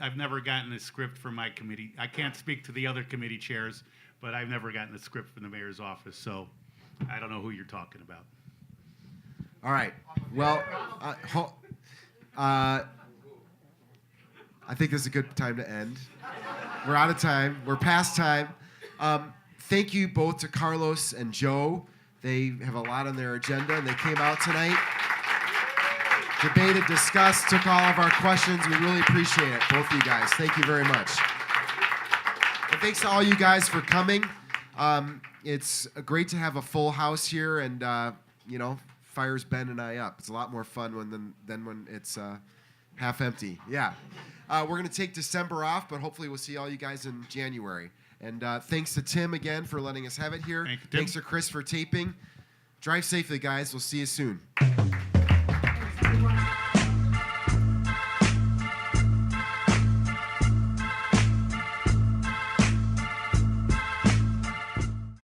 I've never gotten a script from my committee. I can't speak to the other committee chairs, but I've never gotten a script from the mayor's office, so I don't know who you're talking about. All right. Well, I think this is a good time to end. We're out of time. We're past time. Thank you both to Carlos and Joe. They have a lot on their agenda, and they came out tonight, debated, discussed, took all of our questions. We really appreciate it, both of you guys. Thank you very much. And thanks to all you guys for coming. It's great to have a full house here, and fires Ben and I up. It's a lot more fun than when it's half empty. Yeah. We're going to take December off, but hopefully we'll see all you guys in January. And thanks to Tim again for letting us have it here. Thank you, Tim. Thanks to Chris for taping. Drive safely, guys. We'll see you soon.